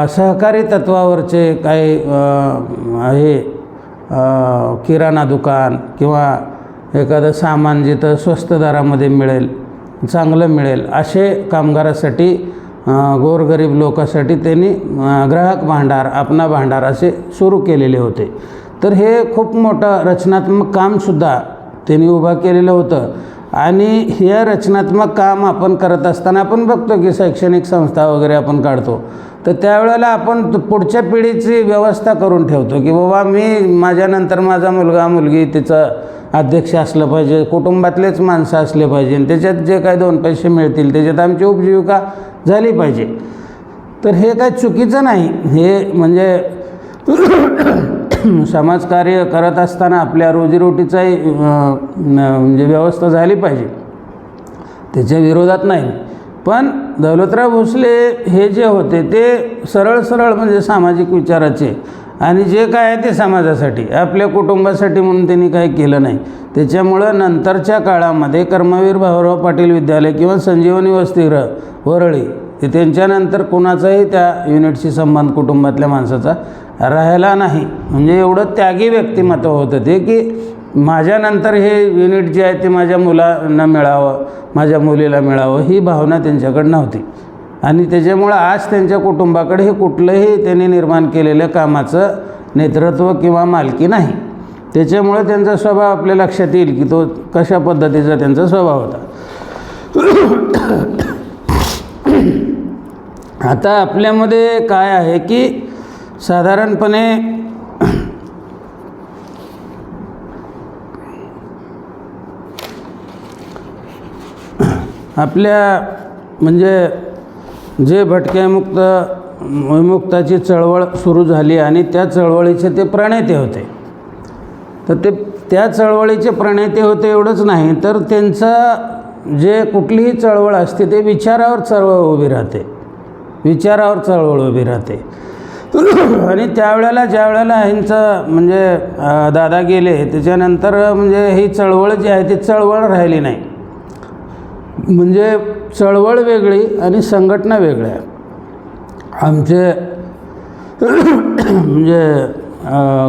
सहकारी तत्वावरचे काही हे किराणा दुकान किंवा एखादं सामान जिथं स्वस्त दरामध्ये मिळेल, चांगलं मिळेल, असे कामगारासाठी, गोरगरीब लोकांसाठी त्यांनी ग्राहक भांडार, अपना भांडार असे सुरू केलेले होते. तर हे खूप मोठं रचनात्मक कामसुद्धा त्यांनी उभा केलेलं होतं. आणि हे रचनात्मक काम आपण करत असताना आपण बघतो की शैक्षणिक संस्था वगैरे आपण काढतो, तर त्यावेळेला आपण पुढच्या पिढीची व्यवस्था करून ठेवतो की बाबा माझ्यानंतर माझा मुलगा मुलगी तिचं अध्यक्ष असलं पाहिजे, कुटुंबातलेच माणसं असले पाहिजे, आणि त्याच्यात जे काही 2 पैसे मिळतील त्याच्यात आमची उपजीविका झाली पाहिजे. तर हे काही चुकीचं नाही. हे म्हणजे समाजकार्य करत असताना आपल्या रोजीरोटीचाही म्हणजे व्यवस्था झाली पाहिजे, त्याच्या विरोधात नाही. पण दौलतराव भोसले हे जे होते ते सरळ म्हणजे सामाजिक विचाराचे, आणि जे काय आहे ते समाजासाठी, आपल्या कुटुंबासाठी म्हणून त्यांनी काही केलं नाही. त्याच्यामुळं नंतरच्या काळामध्ये कर्मवीर भाऊराव पाटील विद्यालय किंवा संजीवनी वसतिगृह वरळी ते त्यांच्यानंतर कोणाचाही त्या युनिटशी संबंध कुटुंबातल्या माणसाचा राहिला नाही. म्हणजे एवढं त्यागी व्यक्तिमत्व होतं ते की माझ्यानंतर हे युनिट जे आहे ते माझ्या मुलांना मिळावं, माझ्या मुलीला मिळावं, ही भावना त्यांच्याकडे नव्हती. आणि त्याच्यामुळं आज त्यांच्या कुटुंबाकडे हे कुठलंही त्यांनी निर्माण केलेलं कामाचं नेतृत्व किंवा मालकी नाही. त्याच्यामुळे त्यांचा स्वभाव आपल्या लक्षात येईल की तो कशा पद्धतीचा त्यांचा स्वभाव होता. आता आपल्यामध्ये काय आहे की साधारणपणे आपल्या म्हणजे जे भटक्यामुक्त विमुक्ताची चळवळ सुरू झाली आणि त्या चळवळीचे ते प्रणेते होते, तर ते त्या चळवळीचे प्रणेते होते एवढंच नाही, तर त्यांचं जे कुठलीही चळवळ असते ते विचारावर चळवळ उभी राहते, विचारावर चळवळ उभी राहते. आणि त्यावेळेला ज्यावेळेला ह्यांचं म्हणजे दादा गेले त्याच्यानंतर म्हणजे ही चळवळ जी आहे ती चळवळ राहिली नाही. म्हणजे चळवळ वेगळी आणि संघटना वेगळ्या. आमचे म्हणजे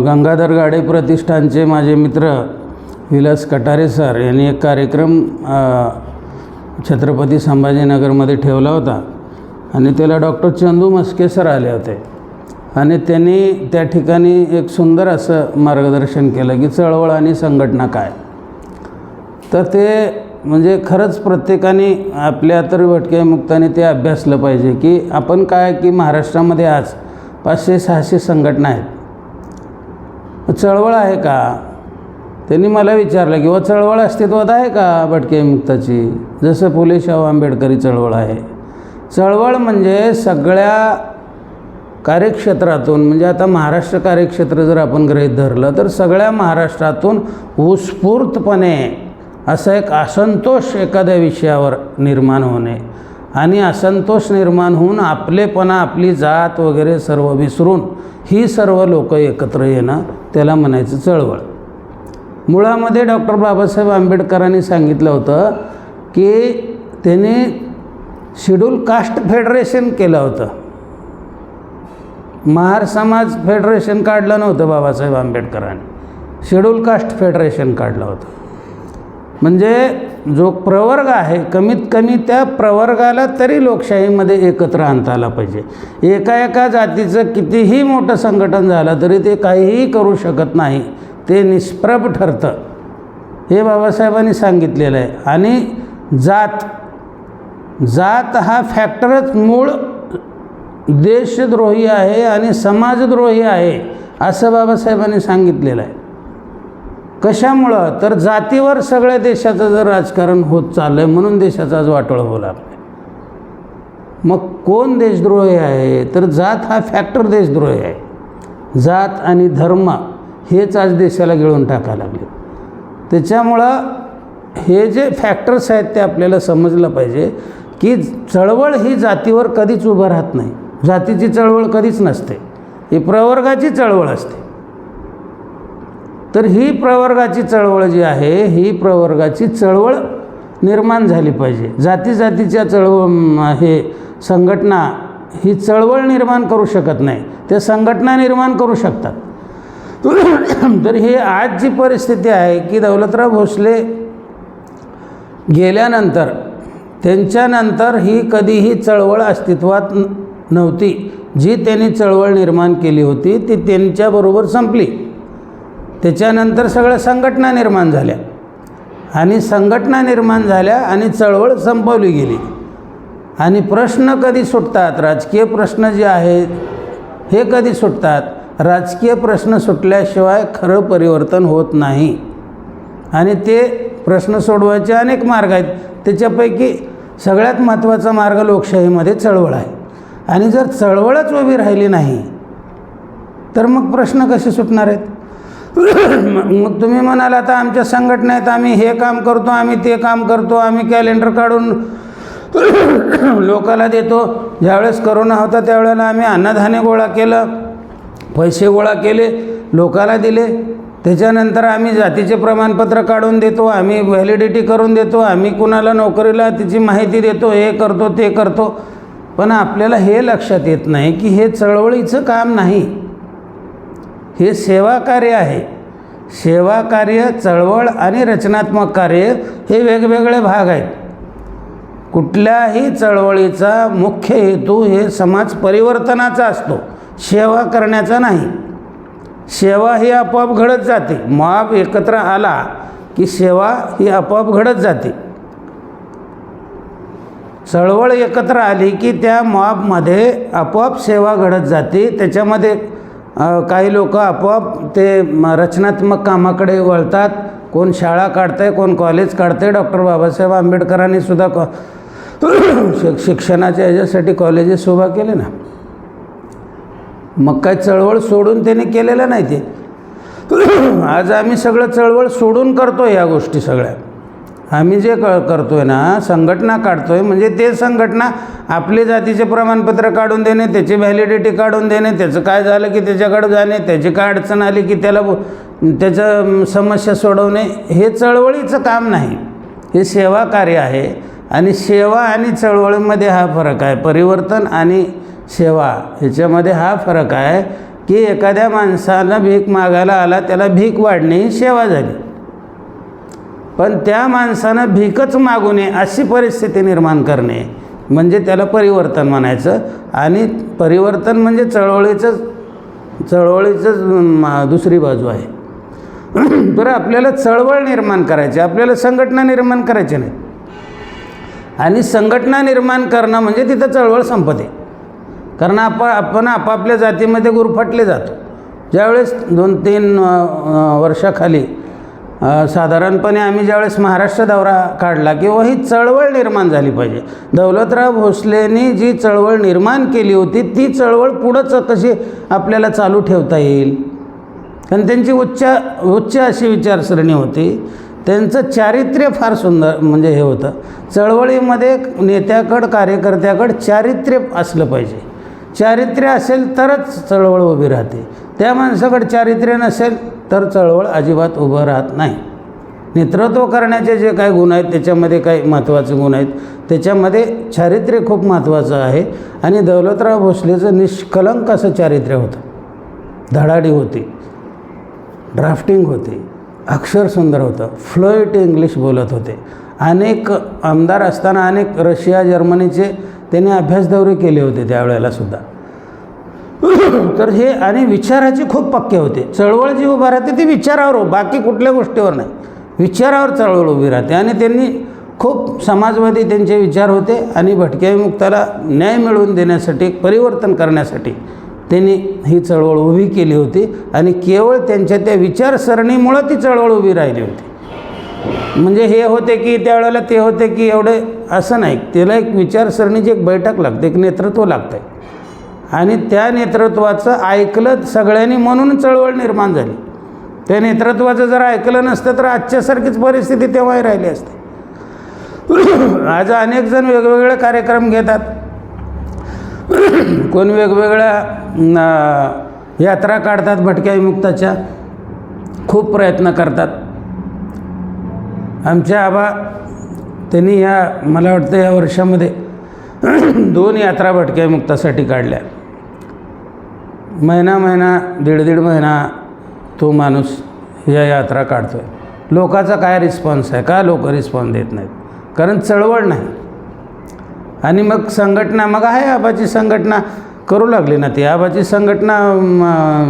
गंगाधर गाडे प्रतिष्ठानचे माझे मित्र विलास कटारे सर यांनी एक कार्यक्रम छत्रपती संभाजीनगरमध्ये ठेवला होता आणि त्याला डॉक्टर चंदू मस्के सर आले होते आणि त्यांनी त्या ठिकाणी एक सुंदर असं मार्गदर्शन केलं की चळवळ आणि संघटना काय. तर ते म्हणजे खरंच प्रत्येकाने आपल्या तर भटक्या मुक्ताने ते अभ्यासलं पाहिजे की आपण काय की महाराष्ट्रामध्ये आज 500-600 संघटना आहेत, चळवळ आहे का. त्यांनी मला विचारलं की चळवळ अस्तित्वात आहे का भटक्या मुक्ताची, जसं फुले शाहू आंबेडकरी चळवळ आहे. चळवळ म्हणजे सगळ्या कार्यक्षेत्रातून, म्हणजे आता महाराष्ट्र कार्यक्षेत्र जर आपण गृहीत धरलं तर सगळ्या महाराष्ट्रातून उत्स्फूर्तपणे असा एक असंतोष एखाद्या विषयावर निर्माण होणे आणि असंतोष निर्माण होऊन आपलेपणा, आपली जात वगैरे सर्व विसरून ही सर्व लोक एकत्र येणं, त्याला म्हणायचं चळवळ. मुळामध्ये डॉक्टर बाबासाहेब आंबेडकरांनी सांगितलं होतं की त्याने शेड्यूल कास्ट फेडरेशन केलं होतं, महार समाज फेडरेशन काढलं नव्हतं बाबासाहेब आंबेडकरांनी, शेड्यूल कास्ट फेडरेशन काढलं होतं. म्हणजे जो प्रवर्ग आहे कमीत कमी त्या प्रवर्गाला तरी लोकशाहीमध्ये एकत्र आणता आला पाहिजे. एका जातीचं कितीही मोठं संघटन झालं तरी ते काहीही करू शकत नाही, ते निष्प्रभ ठरतं, हे बाबासाहेबांनी सांगितलेलं आहे. आणि जात हा फॅक्टरच मूळ देशद्रोही आहे आणि समाजद्रोही आहे असं बाबासाहेबांनी सांगितलेलं आहे. कशामुळं, तर जातीवर सगळ्या देशाचं जर राजकारण होत चाललं आहे म्हणून देशाचा आज वाटोळा होऊ लागला. मग कोण देशद्रोही आहे, तर जात हा फॅक्टर देशद्रोही आहे. जात आणि धर्म हेच आज देशाला गिळून टाकायला लागले. त्याच्यामुळं हे जे फॅक्टर्स आहेत ते आपल्याला समजलं पाहिजे की चळवळ ही जातीवर कधीच उभं राहत नाही, जातीची चळवळ कधीच नसते, ही प्रवर्गाची चळवळ असते. तर ही प्रवर्गाची चळवळ जी आहे, ही प्रवर्गाची चळवळ निर्माण झाली पाहिजे. जाती जातीच्या हे संघटना ही चळवळ निर्माण करू शकत नाही, त्या संघटना निर्माण करू शकतात. तर हे आज जी परिस्थिती आहे की दौलतराव भोसले गेल्यानंतर त्यांच्यानंतर ही कधीही चळवळ अस्तित्वात नव्हती. जी त्यांनी चळवळ निर्माण केली होती ती त्यांच्याबरोबर संपली. त्याच्यानंतर सगळ्या संघटना निर्माण झाल्या आणि संघटना निर्माण झाल्या आणि चळवळ संपवली गेली. आणि प्रश्न कधी सुटतात, राजकीय प्रश्न जे आहेत हे कधी सुटतात, राजकीय प्रश्न सुटल्याशिवाय खरं परिवर्तन होत नाही. आणि ते प्रश्न सोडवायचे अनेक मार्ग आहेत. त्याच्यापैकी सगळ्यात महत्त्वाचा मार्ग लोकशाहीमध्ये चळवळ आहे. आणि जर चळवळच उभी राहिली नाही तर मग प्रश्न कसे सुटणार आहेत? मग तुम्ही म्हणाल आता आमच्या संघटनेत आम्ही हे काम करतो, आम्ही ते काम करतो, आम्ही कॅलेंडर काढून लोकाला देतो. ज्यावेळेस करोना होता त्यावेळेला आम्ही अन्नधान्य गोळा केलं, पैसे गोळा केले, लोकाला दिले. त्याच्यानंतर आम्ही जातीचे प्रमाणपत्र काढून देतो, आम्ही व्हॅलिडिटी करून देतो, आम्ही कुणाला नोकरीला तिची माहिती देतो, हे करतो ते करतो. पण आपल्याला हे लक्षात येत नाही की हे चळवळीचं काम नाही, हे सेवा कार्य आहे. सेवा कार्य, चळवळ आणि रचनात्मक कार्य हे वेगवेगळे भाग आहेत. कुठल्याही चळवळीचा मुख्य हेतू हे समाज परिवर्तनाचा असतो, सेवा करण्याचा नाही. सेवा ही आपोआप घडत जाते. मॉब एकत्र आला की सेवा ही आपोआप घडत जाते. चळवळ एकत्र आली की त्या मॉबमध्ये आपोआप सेवा घडत जाते. त्याच्यामध्ये काही लोक आपोआप ते रचनात्मक कामाकडे वळतात. कोण शाळा काढतंय, कोण कॉलेज काढतंय. डॉक्टर बाबासाहेब आंबेडकरांनी सुद्धा शिक्षणाच्या ह्याच्यासाठी कॉलेजेस उभा केले ना. मग काय चळवळ सोडून त्याने केलेलं नाही ते. आज आम्ही सगळं चळवळ सोडून करतो या गोष्टी सगळ्या. आम्ही जे करतोय ना, संघटना काढतोय, म्हणजे ते संघटना आपले जातीचे प्रमाणपत्र काढून देणे, त्याची व्हॅलिडिटी काढून देणे, त्याचं काय झालं की त्याच्याकडे जाणे, त्याची काय अडचण आली की त्याला त्याचं समस्या सोडवणे, हे चळवळीचं काम नाही, हे सेवा कार्य आहे. आणि सेवा आणि चळवळीमध्ये हा फरक आहे. परिवर्तन आणि सेवा ह्याच्यामध्ये हा फरक आहे की एखाद्या माणसाला भीक मागायला आला, त्याला भीक वाढणे ही सेवा झाली. पण त्या माणसानं भीकच मागू नये अशी परिस्थिती निर्माण करणे म्हणजे त्याला परिवर्तन म्हणायचं. आणि परिवर्तन म्हणजे चळवळीचंच दुसरी बाजू आहे. तर आपल्याला चळवळ निर्माण करायची, आपल्याला संघटना निर्माण करायची नाही. आणि संघटना निर्माण करणं म्हणजे तिथं चळवळ संपते. कारण आपण आपापल्या जातीमध्ये गुरफटले जातो. ज्यावेळेस 2-3 वर्षाखाली साधारणपणे आम्ही ज्यावेळेस महाराष्ट्र दौरा काढला किंवा ही चळवळ निर्माण झाली पाहिजे. दौलतराव भोसलेंनी जी चळवळ निर्माण केली होती ती चळवळ पुढंच कशी आपल्याला चालू ठेवता येईल. कारण त्यांची उच्च अशी विचारसरणी होती. त्यांचं चारित्र्य फार सुंदर म्हणजे हे होतं. चळवळीमध्ये नेत्याकडं, कार्यकर्त्याकडं चारित्र्य असलं पाहिजे. चारित्र्य असेल तरच चळवळ उभी राहते. त्या माणसाकडे चारित्र्य नसेल तर चळवळ अजिबात उभं राहत नाही. नेतृत्व करण्याचे जे काही गुण आहेत त्याच्यामध्ये काही महत्त्वाचे गुण आहेत. त्याच्यामध्ये चारित्र्य खूप महत्त्वाचं आहे. आणि दौलतराव भोसलेचं निष्कलंक असं चारित्र्य होतं. धडाडी होती, ड्राफ्टिंग होती, अक्षर सुंदर होतं, फ्लुएंट इंग्लिश बोलत होते. अनेक आमदार असताना अनेक रशिया, जर्मनीचे त्यांनी अभ्यास दौरे केले होते त्यावेळेला सुद्धा. तर हे आणि विचाराचे खूप पक्के होते. चळवळ जी उभा राहते ती विचारावर, बाकी कुठल्या गोष्टीवर नाही, विचारावर चळवळ उभी राहते. आणि त्यांनी खूप समाजवादी त्यांचे विचार होते. आणि भटक्या विमुक्ताला न्याय मिळवून देण्यासाठी, परिवर्तन करण्यासाठी त्यांनी ही चळवळ उभी केली होती. आणि केवळ त्यांच्या त्या विचारसरणीमुळं ती चळवळ उभी राहिली होती. म्हणजे हे होते की त्यावेळेला ते होते की एवढे असं नाही. त्याला एक विचारसरणीची एक बैठक लागते, एक नेतृत्व लागतं. आणि त्या नेतृत्वाचं ऐकलं सगळ्यांनी म्हणून चळवळ निर्माण झाली. त्या नेतृत्वाचं जर ऐकलं नसतं तर आजच्यासारखीच परिस्थिती तेव्हाही राहिली असते. आज अनेक जण वेगवेगळे कार्यक्रम घेतात. कोण वेगवेगळ्या यात्रा काढतात भटक्या विमुक्ताच्या. खूप प्रयत्न करतात. आमच्या आबा त्यांनी मला वाटतं या वर्षामध्ये 2 यात्रा भटक्यामुक्तासाठी काढल्या. महिना दीड महिना तो माणूस या यात्रा काढतो आहे. लोकांचा काय रिस्पॉन्स आहे? का लोक रिस्पॉन्स देत नाहीत? कारण चळवळ नाही. आणि मग संघटना, मग आहे आबाची संघटना करू लागली ना, ती आबाची संघटना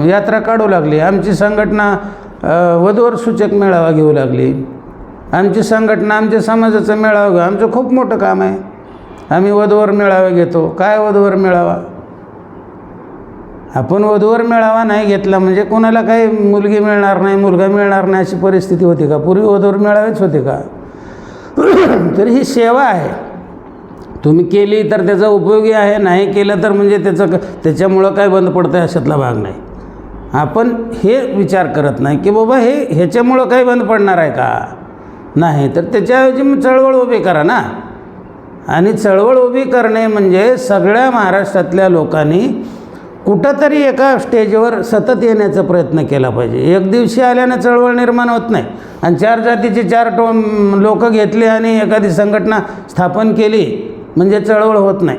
यात्रा काढू लागली. आमची संघटना वधूवर सूचक मेळावा घेऊ लागली. आमची संघटना आमच्या समाजाचा मेळावा घेऊ. आमचं खूप मोठं काम आहे. आम्ही वधूवर मेळावा घेतो. काय वधूवर मेळावा? आपण वधूवर मेळावा नाही घेतला म्हणजे कोणाला काही मुलगी मिळणार नाही, मुलगा मिळणार नाही अशी परिस्थिती होती का? पूर्वी वधूवर मेळावेच होते का? तर ही सेवा आहे. तुम्ही केली तर त्याचा उपयोगी आहे, नाही केलं तर म्हणजे त्याच्यामुळं काय बंद पडतं आहे अशातला भाग नाही. आपण हे विचार करत नाही की बाबा ह्याच्यामुळं काही बंद पडणार आहे का? नाही. तर त्याच्याऐवजी मग चळवळ उभी करा ना. आणि चळवळ उभी करणे म्हणजे सगळ्या महाराष्ट्रातल्या लोकांनी कुठंतरी एका स्टेजवर सतत येण्याचा प्रयत्न केला पाहिजे. एक दिवशी आल्यानं चळवळ निर्माण होत नाही. आणि 4 जातीचे 4 लोक घेतले आणि एखादी संघटना स्थापन केली म्हणजे चळवळ होत नाही.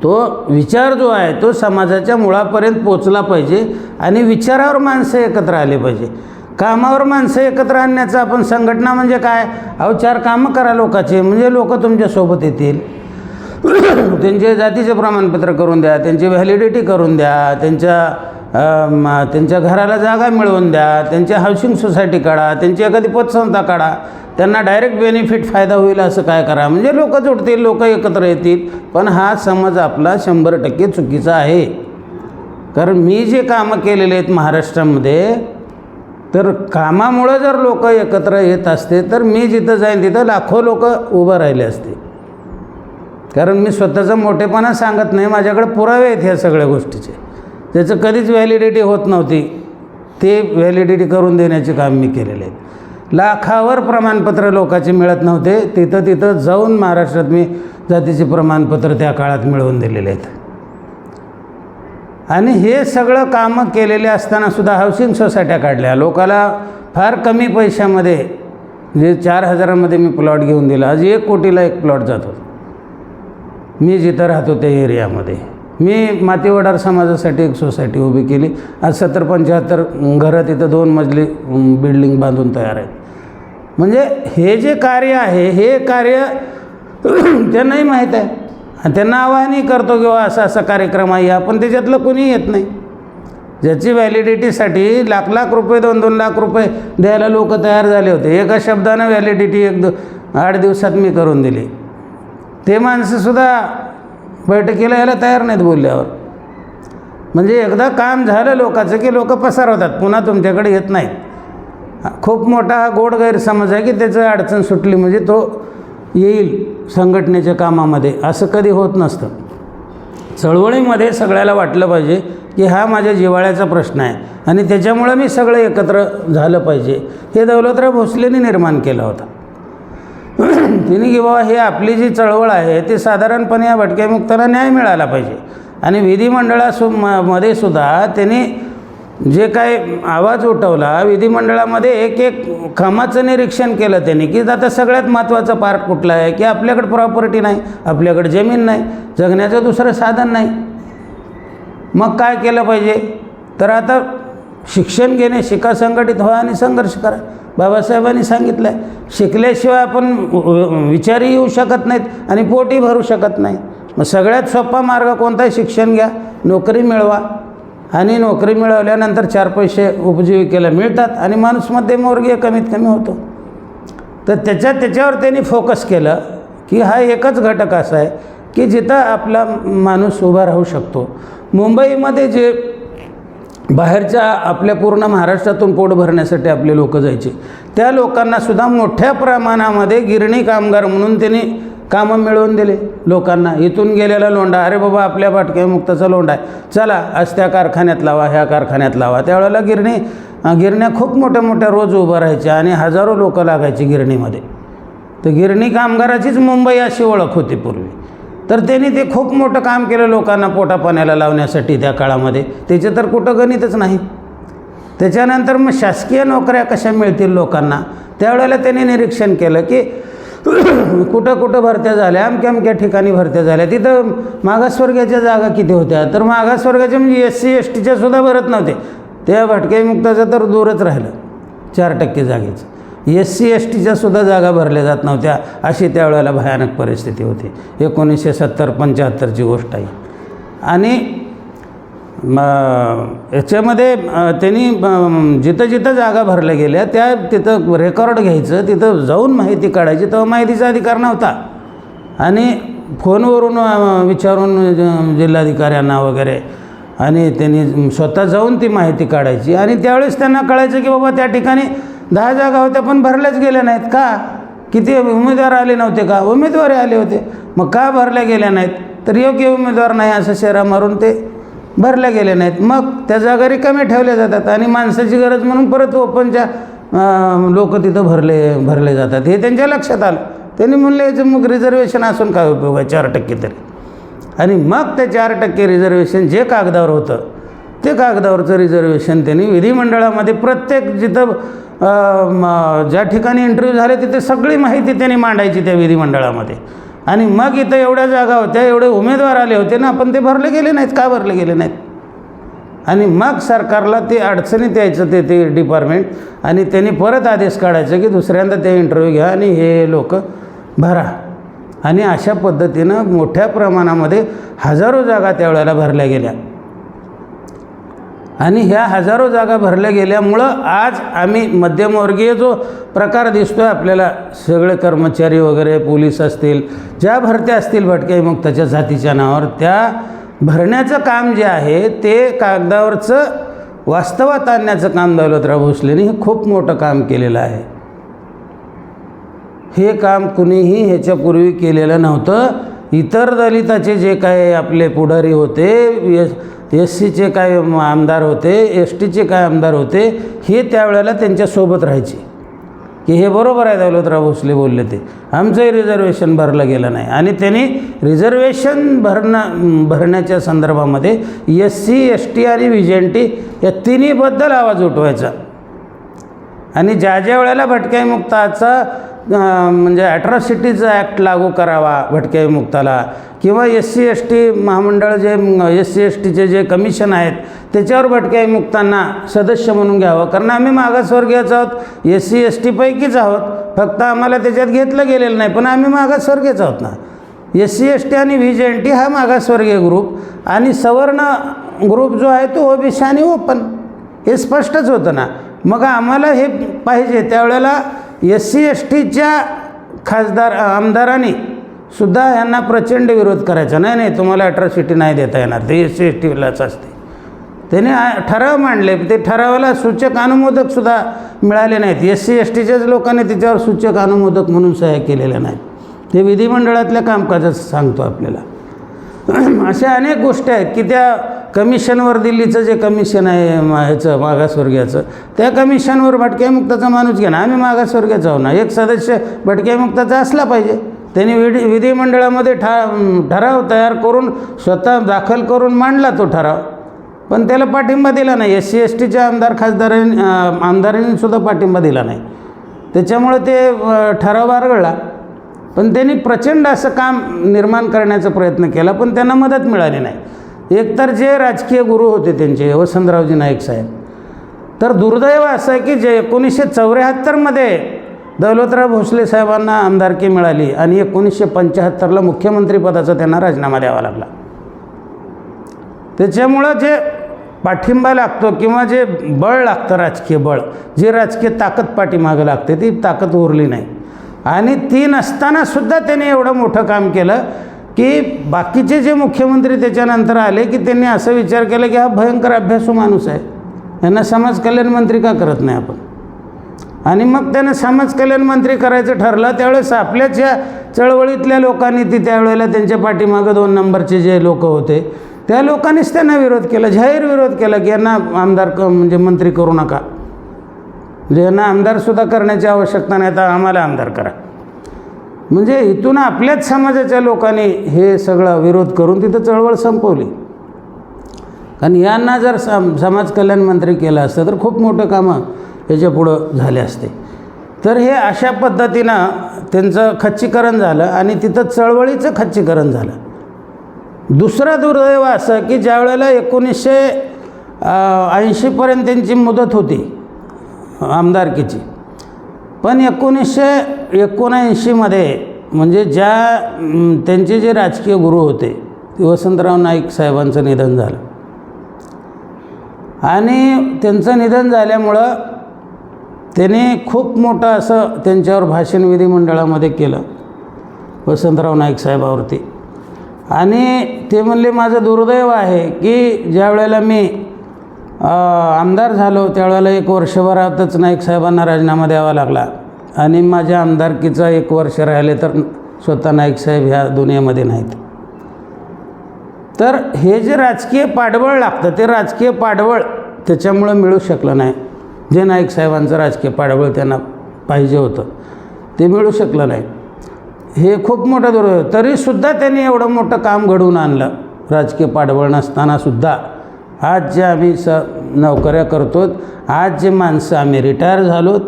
तो विचार जो आहे तो समाजाच्या मुळापर्यंत पोचला पाहिजे आणि विचारावर माणसं एकत्र आले पाहिजे. कामावर माणसं एकत्र आणण्याचं आपण संघटना म्हणजे काय? 4 कामं करा लोकांचे म्हणजे लोक तुमच्यासोबत येतील. त्यांचे जातीचे प्रमाणपत्र करून द्या, त्यांची व्हॅलिडिटी करून द्या, त्यांच्या घराला जागा मिळवून द्या, त्यांच्या हाऊसिंग सोसायटी काढा, त्यांची एखादी पतसंस्था काढा, त्यांना डायरेक्ट बेनिफिट फायदा होईल असं काय करा म्हणजे लोक जुटतील, लोक एकत्र येतील. पण हा समज आपला 100% चुकीचा आहे. कारण मी जे कामं केलेले आहेत महाराष्ट्रामध्ये, तर कामामुळं जर लोक एकत्र येत असते तर मी जिथं जाईन तिथं लाखो लोक उभं राहिले असते. कारण मी स्वतःचा मोठेपणा सांगत नाही, माझ्याकडे पुरावे आहेत ह्या सगळ्या गोष्टीचे. त्याचं कधीच व्हॅलिडिटी होत नव्हती, ते व्हॅलिडिटी करून देण्याचे काम मी केलेले आहेत. लाखावर प्रमाणपत्र लोकांचे मिळत नव्हते, तिथं जाऊन महाराष्ट्रात मी जातीचे प्रमाणपत्र त्या काळात मिळवून दिलेले आहेत. आणि हे सगळं कामं केलेले असतानासुद्धा हाऊसिंग सोसायट्या काढल्या. लोकाला फार कमी पैशामध्ये, जे 4,000मध्ये मी प्लॉट घेऊन दिला. आज 1 कोटीला एक प्लॉट जातो. मी जिथं राहतो त्या एरियामध्ये मी मातीवडार समाजासाठी एक सोसायटी उभी केली. आज 70-75 घरं तिथं 2 मजली बिल्डिंग बांधून तयार आहेत. म्हणजे हे जे कार्य आहे हे कार्य त्यांनाही माहीत आहे आणि त्यांना आवाहनही करतो किंवा असा कार्यक्रम आहे. आपण त्याच्यातलं कोणी येत नाही. ज्याची व्हॅलिडिटीसाठी लाख रुपये 2-2 लाख रुपये द्यायला लोक तयार झाले होते. एका शब्दानं व्हॅलिडिटी 8 दिवसात मी करून दिली. ते माणसंसुद्धा बैठकीला यायला तयार नाहीत बोलल्यावर. म्हणजे एकदा काम झालं लोकांचं की लोक पसार होतात, पुन्हा तुमच्याकडे येत नाहीत. खूप मोठा हा गोड गैरसमज आहे की त्याचं अडचण सुटली म्हणजे तो येईल संघटनेच्या कामामध्ये. असं कधी होत नसतं. चळवळीमध्ये सगळ्याला वाटलं पाहिजे की हा माझ्या जिव्हाळ्याचा प्रश्न आहे आणि त्याच्यामुळं मी सगळं एकत्र झालं पाहिजे. हे दौलतराव भोसलेंनी निर्माण केलं होतं. तिने की बाबा हे आपली जी चळवळ आहे ती साधारणपणे या भटक्यामुक्तांना न्याय मिळाला पाहिजे. आणि विधिमंडळामध्ये सुद्धा त्यांनी जे काय आवाज उठवला, विधिमंडळामध्ये एक कामाचं निरीक्षण केलं त्यांनी की आता सगळ्यात महत्त्वाचा पार्ट कुठला आहे की आपल्याकडे प्रॉपर्टी नाही, आपल्याकडे जमीन नाही, जगण्याचं दुसरं साधन नाही. मग काय केलं पाहिजे? तर आता शिक्षण घेणे, शिका, संघटित व्हा आणि संघर्ष करा. बाबासाहेबांनी सांगितलं आहे. शिकल्याशिवाय आपण विचारही येऊ शकत नाहीत आणि पोटही भरू शकत नाही. मग सगळ्यात सोपा मार्ग कोणता आहे? शिक्षण घ्या, नोकरी मिळवा आणि नोकरी मिळवल्यानंतर 4 पैसे उपजीविकेला मिळतात आणि माणूस मध्यमवर्गीय कमीत कमी होतो. तर त्याच्यावर त्यांनी फोकस केलं की हा एकच घटक असा आहे की जिथं आपला माणूस उभा राहू शकतो. मुंबईमध्ये जे बाहेरच्या आपल्या पूर्ण महाराष्ट्रातून पोट भरण्यासाठी आपले लोक जायचे, त्या लोकांनासुद्धा मोठ्या प्रमाणामध्ये गिरणी कामगार म्हणून त्यांनी कामं मिळवून दिले लोकांना. इथून गेलेला लोंढा, अरे बाबा आपल्या भटक्यामुक्ताचा लोंढा आहे, चला आज त्या कारखान्यात लावा, ह्या कारखान्यात लावा. त्यावेळेला गिरण्या खूप मोठ्या मोठ्या रोज उभं राहायच्या आणि हजारो लोक लागायची गिरणीमध्ये. तर गिरणी कामगाराचीच मुंबई अशी ओळख होती पूर्वी. तर त्यांनी ते खूप मोठं काम केलं लोकांना पोटापाण्याला लावण्यासाठी त्या काळामध्ये. त्याचे तर कुठं गणितच नाही. त्याच्यानंतर मग शासकीय नोकऱ्या कशा मिळतील लोकांना, त्यावेळेला त्यांनी निरीक्षण केलं की कुठं कुठं भरत्या झाल्या, अमक्या अमक्या ठिकाणी भरत्या झाल्या, तिथं मागासवर्गाच्या जागा किती होत्या, तर मागासवर्गाच्या म्हणजे SC STच्या सुद्धा भरत नव्हते. त्या भटक्या विमुक्ताचं तर दूरच राहिलं 4% जागेचं. SC STच्या सुद्धा जागा भरल्या जात नव्हत्या, अशी त्यावेळेला भयानक परिस्थिती होती. 1970-75ची गोष्ट आहे. आणि याच्यामध्ये त्यांनी जिथं जिथं जागा भरल्या गेल्या त्या तिथं रेकॉर्ड घ्यायचं, तिथं जाऊन माहिती काढायची. तेव्हा माहितीचा अधिकार नव्हता आणि फोनवरून विचारून जिल्हाधिकाऱ्यांना वगैरे, आणि त्यांनी स्वतः जाऊन ती माहिती काढायची. आणि त्यावेळेस त्यांना कळायचं की बाबा त्या ठिकाणी 10 जागा होत्या पण भरल्याच गेल्या नाहीत. का? किती उमेदवार आले नव्हते का? उमेदवार आले होते. मग का भरल्या गेल्या नाहीत? तर योग्य उमेदवार नाही असं शेरा मारून ते भरल्या गेले नाहीत. मग त्या जागा रिकाम्या ठेवल्या जातात आणि माणसाची गरज म्हणून परत ओपनच्या लोक तिथं भरले जातात. हे त्यांच्या लक्षात आलं. त्यांनी म्हणलं याचं मग रिझर्वेशन असून काय उपयोग आहे, 4% तरी. आणि मग ते 4% रिझर्वेशन जे कागदावर होतं ते कागदावरचं रिझर्वेशन त्यांनी विधिमंडळामध्ये प्रत्येक जिथं ज्या ठिकाणी इंटरव्ह्यू झाले तिथे सगळी माहिती त्यांनी मांडायची त्या विधिमंडळामध्ये. आणि मग इथं एवढ्या जागा होत्या, एवढे उमेदवार आले होते ना, पण ते भरले गेले नाहीत. का भरले गेले नाहीत? आणि मग सरकारला ते अडचणीत यायचं ते डिपार्टमेंट, आणि त्यांनी परत आदेश काढायचं की दुसऱ्यांदा ते इंटरव्ह्यू घ्या आणि हे लोक भरा. आणि अशा पद्धतीनं मोठ्या प्रमाणामध्ये हजारो जागा त्यावेळेला भरल्या गेल्या. आणि ह्या हजारो जागा भरल्या गेल्यामुळं आज आम्ही मध्यमवर्गीय जो प्रकार दिसतो आहे आपल्याला, सगळे कर्मचारी वगैरे, पोलीस असतील, ज्या भरत्या असतील भटक्या विमुक्ताच्या जातीच्या नावावर, त्या भरण्याचं काम जे आहे ते कागदावरचं वास्तवात आणण्याचं काम दौलतराव भोसलेंनी हे खूप मोठं काम केलेलं आहे. हे काम कुणीही ह्याच्यापूर्वी केलेलं नव्हतं. इतर दलिताचे जे काय आपले पुढारी होते, SCचे काय आमदार होते, STचे काय आमदार होते, हे त्यावेळेला त्यांच्यासोबत राहायचे की हे बरोबर आहे दौलतराव भोसले बोलले ते, आमचंही रिझर्वेशन भरलं गेलं नाही. आणि त्यांनी रिझर्वेशन भरण्याच्या संदर्भामध्ये SC ST आणि व्हिजेंटी या तिन्हीबद्दल आवाज उठवायचा. आणि ज्या ज्या वेळेला भटक्या विमुक्ताचा म्हणजे ॲट्रॉसिटीचा ॲक्ट लागू करावा भटक्या विमुक्ताला, किंवा SC ST महामंडळ जे SC STचे जे कमिशन आहेत त्याच्यावर भटक्या विमुक्तांना सदस्य म्हणून घ्यावं, कारण आम्ही मागासवर्गीयच आहोत, SC ST पैकीच आहोत, फक्त आम्हाला त्याच्यात घेतलं गेलेलं नाही, पण आम्ही मागासवर्गीयच आहोत ना. SC ST आणि व्हिजेंटी हा मागासवर्गीय ग्रुप, आणि सवर्ण ग्रुप जो आहे तो OBC आणि ओपन, हे स्पष्टच होतं ना. मग आम्हाला हे पाहिजे. त्यावेळेला SC STच्या आमदारांनी सुद्धा यांना प्रचंड विरोध करायचा. नाही तुम्हाला ॲट्रॉसिटी नाही देता येणार, ते SC STलाच असते. त्याने ठराव मांडले, ते ठरावाला सूचक अनुमोदक सुद्धा मिळाले नाहीत. SC STच्याच लोकांनी त्याच्यावर सूचक अनुमोदक म्हणून सह्या केलेल्या नाहीत. ते विधिमंडळातल्या कामकाजात सांगतो आपल्याला. अशा अनेक गोष्टी आहेत की त्या कमिशनवर, दिल्लीचं जे कमिशन आहे ह्याचं मागासवर्गीयाचं, त्या कमिशनवर भटक्या विमुक्ताचा माणूस घ्या ना. आम्ही मागासवर्गीयाचा आहो ना, एक सदस्य भटक्या विमुक्ताचा असला पाहिजे. त्यांनी विधिमंडळामध्ये ठराव तयार करून स्वतः दाखल करून मांडला तो ठराव, पण त्याला पाठिंबा दिला नाही. SC STच्या आमदारांनी सुद्धा पाठिंबा दिला नाही. त्याच्यामुळे ते ठराव बारगळला. पण त्यांनी प्रचंड असं काम निर्माण करण्याचा प्रयत्न केला, पण त्यांना मदत मिळाली नाही. एकतर जे राजकीय गुरु होते त्यांचे वसंतरावजी नाईक साहेब, तर दुर्दैव असं आहे की जे 1974मध्ये दौलतराव भोसले साहेबांना आमदारकी मिळाली आणि 1975ला मुख्यमंत्रीपदाचा त्यांना राजीनामा द्यावा लागला. त्याच्यामुळं जे पाठिंबा लागतो किंवा जे बळ लागतं, राजकीय बळ, जे राजकीय ताकद पाठीमागं लागते, ती ताकद उरली नाही. आणि ती नसतानासुद्धा त्यांनी एवढं मोठं काम केलं की बाकीचे जे मुख्यमंत्री त्याच्यानंतर आले की त्यांनी असं विचार केला की हा भयंकर अभ्यासू माणूस आहे, यांना समाज कल्याण मंत्री का करत नाही आपण. आणि मग त्यानं समाज कल्याण मंत्री करायचं ठरलं. त्यावेळेस आपल्याच या चळवळीतल्या लोकांनी ती त्यावेळेला त्यांच्या पाठीमागं 2 नंबरचे जे लोक होते त्या लोकांनीच त्यांना विरोध केला, जाहीर विरोध केला की यांना आमदार म्हणजे मंत्री करू नका, म्हणजे यांना आमदारसुद्धा करण्याची आवश्यकता नाही, तर आम्हाला आमदार करा. म्हणजे इथून आपल्याच समाजाच्या लोकांनी हे सगळं विरोध करून तिथं चळवळ संपवली. कारण यांना जर समाज कल्याण मंत्री केलं असतं तर खूप मोठं कामं याच्या पुढं झाले असते. तर हे अशा पद्धतीनं त्यांचं खच्चीकरण झालं आणि तिथं चळवळीचं खच्चीकरण झालं. दुसरं दुर्दैव असं की ज्या वेळेला 1980पर्यंत त्यांची मुदत होती आमदारकीची, पण 1979मध्ये म्हणजे त्यांचे जे राजकीय गुरु होते वसंतराव नाईक साहेबांचं निधन झालं आणि त्यांचं निधन झाल्यामुळं त्यांनी खूप मोठं असं त्यांच्यावर भाषण विधिमंडळामध्ये केलं वसंतराव नाईक साहेबावरती. आणि ते म्हणले माझं दुर्दैव आहे की ज्या वेळेला मी आमदार झालो त्यावेळेला 1 वर्षभरातच नाईक साहेबांना राजीनामा द्यावा लागला आणि माझ्या आमदारकीचा 1 वर्ष राहिले तर स्वतः नाईक साहेब ह्या दुनियेमध्ये नाहीत. तर हे जे राजकीय पाठबळ लागतं ते राजकीय पाठबळ त्याच्यामुळं मिळू शकलं नाही. जे नाईक साहेबांचं राजकीय पाठबळ त्यांना पाहिजे होतं ते मिळू शकलं नाही. हे खूप मोठं दुर्दैव. तरीसुद्धा त्यांनी एवढं मोठं काम घडवून आणलं राजकीय पाठबळ नसतानासुद्धा. आज जे आम्ही नोकऱ्या करतो, आज जे माणसं आम्ही रिटायर झालोत,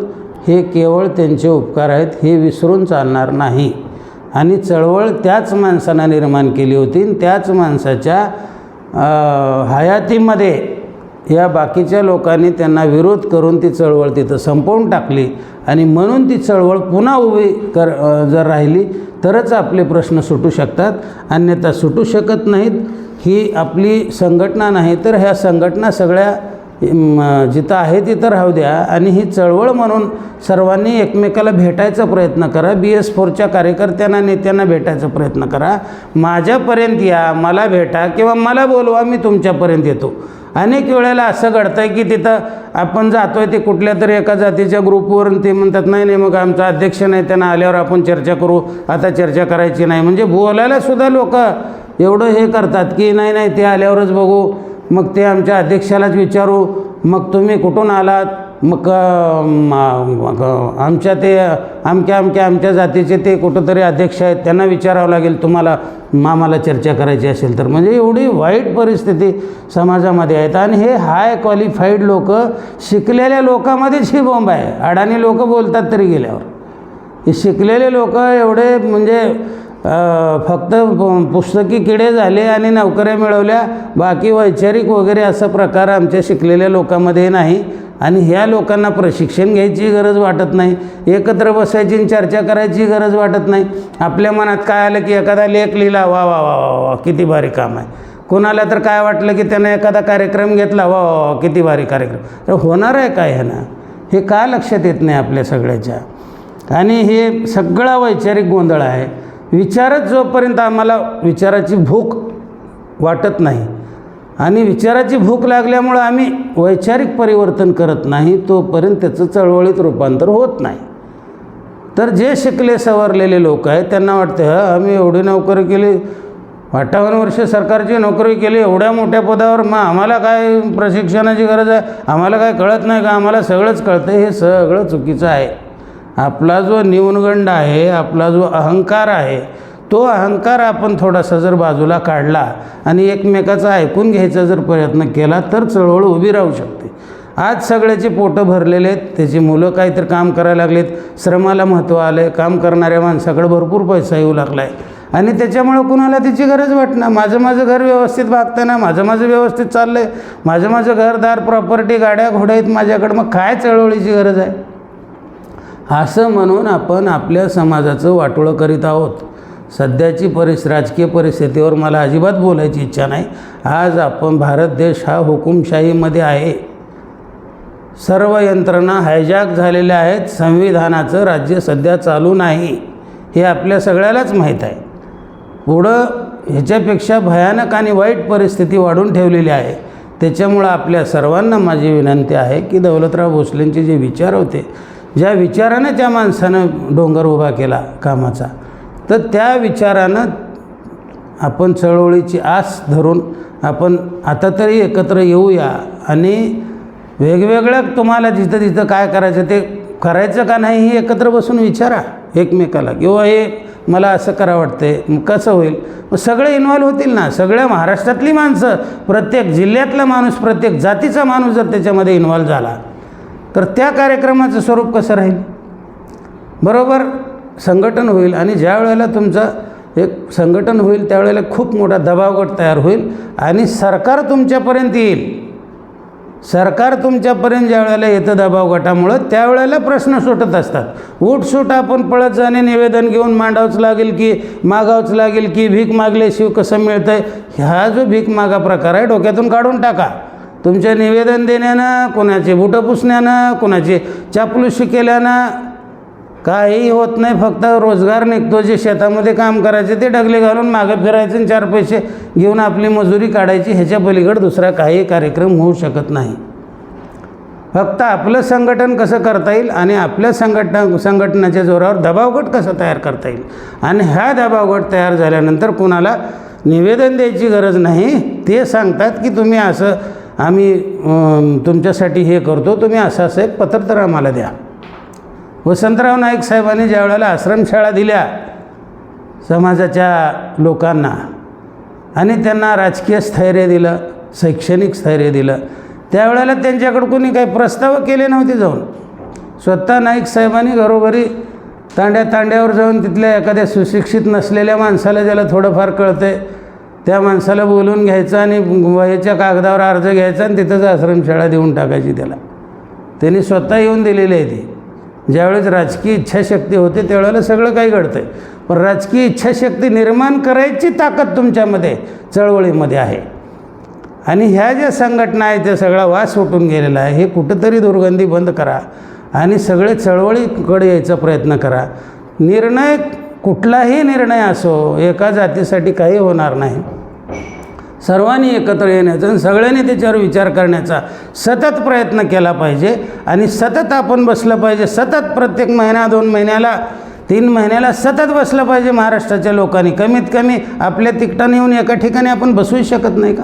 हे केवळ त्यांचे उपकार आहेत, हे विसरून चालणार नाही. आणि चळवळ त्याच माणसानं निर्माण केली होती आणि त्याच माणसाच्या हयातीमध्ये या बाकीच्या लोकांनी त्यांना विरोध करून ती चळवळ तिथं संपवून टाकली. आणि म्हणून ती चळवळ पुन्हा उभी जर राहिली तरच आपले प्रश्न सुटू शकतात, अन्यथा सुटू शकत नाहीत. ही आपली संघटना नाही तर ह्या संघटना सगळ्या जिथं आहे तिथं राहू द्या आणि ही चळवळ म्हणून सर्वांनी एकमेकाला भेटायचा प्रयत्न करा. BS4च्या कार्यकर्त्यांना नेत्यांना भेटायचा प्रयत्न करा. माझ्यापर्यंत या, मला भेटा किंवा मला बोलवा, मी तुमच्यापर्यंत येतो. अनेक वेळेला असं घडतं आहे की तिथं आपण जातो आहे ते कुठल्या तरी एका जातीच्या ग्रुपवरून ते म्हणतात नाही मग आमचा अध्यक्ष नाही, त्यांना आल्यावर आपण चर्चा करू, आता चर्चा करायची नाही. म्हणजे बोलायलासुद्धा लोक एवढं हे करतात की नाही ते आल्यावरच बघू, मग ते आमच्या अध्यक्षालाच विचारू, मग तुम्ही कुठून आलात, मग आमच्या ते आमच्या जातीचे ते कुठंतरी अध्यक्ष आहेत त्यांना विचारावं लागेल तुम्हाला आम्हाला चर्चा करायची असेल तर. म्हणजे एवढी वाईट परिस्थिती समाजामध्ये आहेत. आणि हे हाय क्वालिफाईड लोक, शिकलेल्या लोकांमध्येच ही बॉम्ब आहे. अडाणी लोक बोलतात तरी गेल्यावर, हे शिकलेले लोक एवढे म्हणजे फक्त पुस्तकी किडे झाले आणि नोकऱ्या मिळवल्या, बाकी वैचारिक वगैरे असा प्रकार आमच्या शिकलेल्या लोकांमध्ये नाही. आणि ह्या लोकांना प्रशिक्षण घ्यायची गरज वाटत नाही, एकत्र बसायची चर्चा करायची गरज वाटत नाही. आपल्या मनात काय आलं की एखादा लेख लिहिला, वा वा वा वा वा किती भारी काम आहे. कोणाला तर काय वाटलं की त्यानं एखादा कार्यक्रम घेतला, वा वा वा किती भारी कार्यक्रम. तर होणार आहे काय ह्यानं, हे का लक्षात येत नाही आपल्या सगळ्याच्या. आणि हे सगळा वैचारिक गोंधळ आहे. विचारच जोपर्यंत आम्हाला विचाराची भूक वाटत नाही आणि विचाराची भूक लागल्यामुळं आम्ही वैचारिक परिवर्तन करत नाही तोपर्यंत त्याचं चळवळीत रूपांतर होत नाही. तर जे शिकले सवरलेले लोक आहेत त्यांना वाटतं आम्ही एवढी नोकरी केली, 58 वर्ष सरकारची नोकरी केली, एवढ्या मोठ्या पदावर, मग आम्हाला काय प्रशिक्षणाची गरज आहे, आम्हाला काय कळत नाही का, आम्हाला सगळंच कळतं. हे सगळं चुकीचं आहे. आपला जो न्यूनगंड आहे, आपला जो अहंकार आहे, तो अहंकार आपण थोडासा जर बाजूला काढला आणि एकमेकाचं ऐकून घ्यायचा जर प्रयत्न केला तर चळवळ उभी राहू शकते. आज सगळ्याचे पोटं भरलेले आहेत, त्याची मुलं काहीतरी काम करायला लागलेत, श्रमाला महत्त्व आलं आहे, काम करणाऱ्या माणसाकडे भरपूर पैसा येऊ लागला आहे आणि त्याच्यामुळं कुणाला त्याची गरज वाटणार. माझं घर व्यवस्थित भागताना, माझं व्यवस्थित चाललं आहे, माझं घरदार प्रॉपर्टी, गाड्या घोड्या आहेत माझ्याकडं, मग काय चळवळीची गरज आहे. असं म्हणून आपण आपल्या समाजाचं वाटोळं करीत आहोत. सध्याची राजकीय परिस्थितीवर मला अजिबात बोलायची इच्छा नाही. आज आपण भारत देश हा हुकुमशाहीमध्ये आहे. सर्व यंत्रणा हायजॅक झालेल्या आहेत. संविधानाचं राज्य सध्या चालू नाही, हे आपल्या सगळ्यालाच माहीत आहे. पुढं ह्याच्यापेक्षा भयानक आणि वाईट परिस्थिती वाढून ठेवलेली आहे. त्याच्यामुळं आपल्या सर्वांना माझी विनंती आहे की दौलतराव भोसलेंचे जे विचार होते, ज्या विचारानं त्या माणसानं डोंगर उभा केला कामाचा, तर त्या विचारानं आपण चळवळीची आस धरून आपण आता तरी एकत्र येऊया आणि वेगवेगळ्या तुम्हाला जिथं काय करायचं ते करायचं का नाही हे एकत्र बसून विचारा एकमेकाला, किंवा हे मला असं करा वाटतंय, मग कसं होईल? मग सगळे इन्व्हॉल्व होतील ना, सगळ्या महाराष्ट्रातली माणसं, प्रत्येक जिल्ह्यातला माणूस, प्रत्येक जातीचा माणूस जर त्याच्यामध्ये इन्व्हॉल्व झाला तर त्या कार्यक्रमाचं स्वरूप कसं राहील? बरोबर संघटन होईल. आणि ज्या वेळेला तुमचं एक संघटन होईल त्यावेळेला खूप मोठा दबावगट तयार होईल आणि सरकार तुमच्यापर्यंत येईल. सरकार तुमच्यापर्यंत ज्या वेळेला येतं दबाव गटामुळं, त्यावेळेला प्रश्न सुटत असतात. उठसूट आपण पळत जाणे, निवेदन घेऊन मांडावंच लागेल की मागावंच लागेल की भीक मागल्याशिवाय कसं मिळतं आहे, हा जो भीक मागा प्रकार आहे डोक्यातून काढून टाका. तुमच्या निवेदन देण्यानं, कोणाचे बुटं पुसण्यानं, कोणाचे चापलुशी केल्यानं काही होत नाही. फक्त रोजगार निघतो. जे शेतामध्ये काम करायचे ते डगले घालून मागं फिरायचे आणि 4 पैसे घेऊन आपली मजुरी काढायची. ह्याच्या पलीकडे दुसरा काही कार्यक्रम होऊ शकत नाही. फक्त आपलं संघटन कसं करता येईल आणि आपल्या संघटनाच्या जोरावर दबावगट कसं तयार करता येईल. आणि हा दबावगट तयार झाल्यानंतर कोणाला निवेदन द्यायची गरज नाही. ते सांगतात की तुम्ही असं, आम्ही तुमच्यासाठी हे करतो, तुम्ही असं असं एक पत्र तर आम्हाला द्या. वसंतराव नाईक साहेबांनी ज्या वेळेला आश्रमशाळा दिल्या समाजाच्या लोकांना आणि त्यांना राजकीय स्थैर्य दिलं, शैक्षणिक स्थैर्य दिलं, त्यावेळेला त्यांच्याकडे कोणी काही प्रस्ताव केले नव्हते. जाऊन स्वतः नाईक साहेबांनी घरोघरी तांड्यावर जाऊन तिथल्या एखाद्या सुशिक्षित नसलेल्या माणसाला, ज्याला थोडंफार कळतंय त्या माणसाला बोलून घ्यायचं आणि वयाच्या कागदावर अर्ज घ्यायचा आणि तिथंच आश्रमशाळा देऊन टाकायची त्याला. त्यांनी स्वतः येऊन दिलेली आहे ती. ज्यावेळेस राजकीय इच्छाशक्ती होते त्यावेळेला सगळं काही घडतं आहे. पण राजकीय इच्छाशक्ती निर्माण करायची ताकद तुमच्यामध्ये, चळवळीमध्ये आहे. आणि ह्या ज्या संघटना आहेत त्या सगळा वास उठून गेलेला आहे. हे कुठंतरी दुर्गंधी बंद करा आणि सगळे चळवळीकडे यायचा प्रयत्न करा. निर्णय, कुठलाही निर्णय असो, एका जातीसाठी काही होणार नाही. सर्वांनी एकत्र येण्याचा आणि सगळ्यांनी त्याच्यावर विचार करण्याचा सतत प्रयत्न केला पाहिजे. आणि सतत आपण बसलं पाहिजे. सतत प्रत्येक महिना, 2 महिन्याला, 3 महिन्याला सतत बसलं पाहिजे महाराष्ट्राच्या लोकांनी. कमीत कमी आपल्या तिकटाने येऊन एका ठिकाणी आपण बसूच शकत नाही का?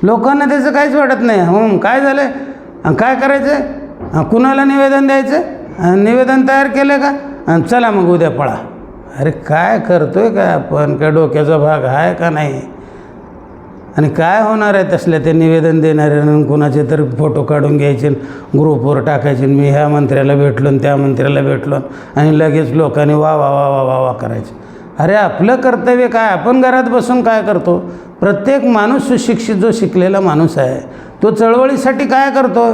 लोकांना त्याचं काहीच वाटत नाही. काय झालं आहे, काय करायचं आहे, कुणाला निवेदन द्यायचं, निवेदन तयार केलं का, चला मग उद्या पळा. अरे काय करतोय काय आपण? काय डोक्याचा भाग आहे का नाही? आणि काय होणार आहे तसल्या ते निवेदन देणाऱ्या कुणाचे तर फोटो काढून घ्यायचे, ग्रुपवर टाकायचे, मी ह्या मंत्र्याला भेटलो त्या मंत्र्याला भेटलो, आणि लगेच लोकांनी वा वा वा वा वा वा करायचे. अरे आपलं कर्तव्य काय? आपण घरात बसून काय करतो? प्रत्येक माणूस सुशिक्षित, जो शिकलेला माणूस आहे, तो चळवळीसाठी काय करतो?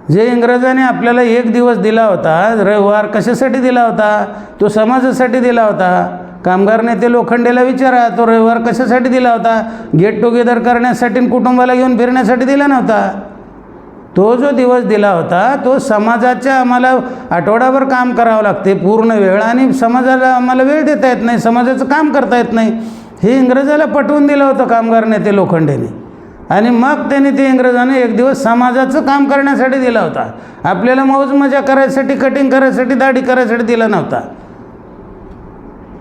जे इंग्रजांनी आपल्याला 1 दिवस दिला होता, रविवार, कशासाठी दिला होता? तो समाजासाठी दिला होता. कामगार नेते लोखंडेला विचारा, तो रविवार कशासाठी दिला होता? गेट टुगेदर करण्यासाठी आणि कुटुंबाला घेऊन फिरण्यासाठी दिला नव्हता. तो जो दिवस दिला होता तो समाजाच्या, आम्हाला आठवडाभर काम करावं लागते पूर्ण वेळ, आणि समाजाला आम्हाला वेळ देता येत नाही, समाजाचं काम करता येत नाही, हे इंग्रजाला पटवून दिलं होतं कामगार नेते लोखंडेने. आणि मग त्यांनी ते इंग्रजाने 1 दिवस समाजाचं काम करण्यासाठी दिला होता. आपल्याला मौज मजा करायसाठी, कटिंग करायसाठी, दाढी करायसाठी दिला नव्हता.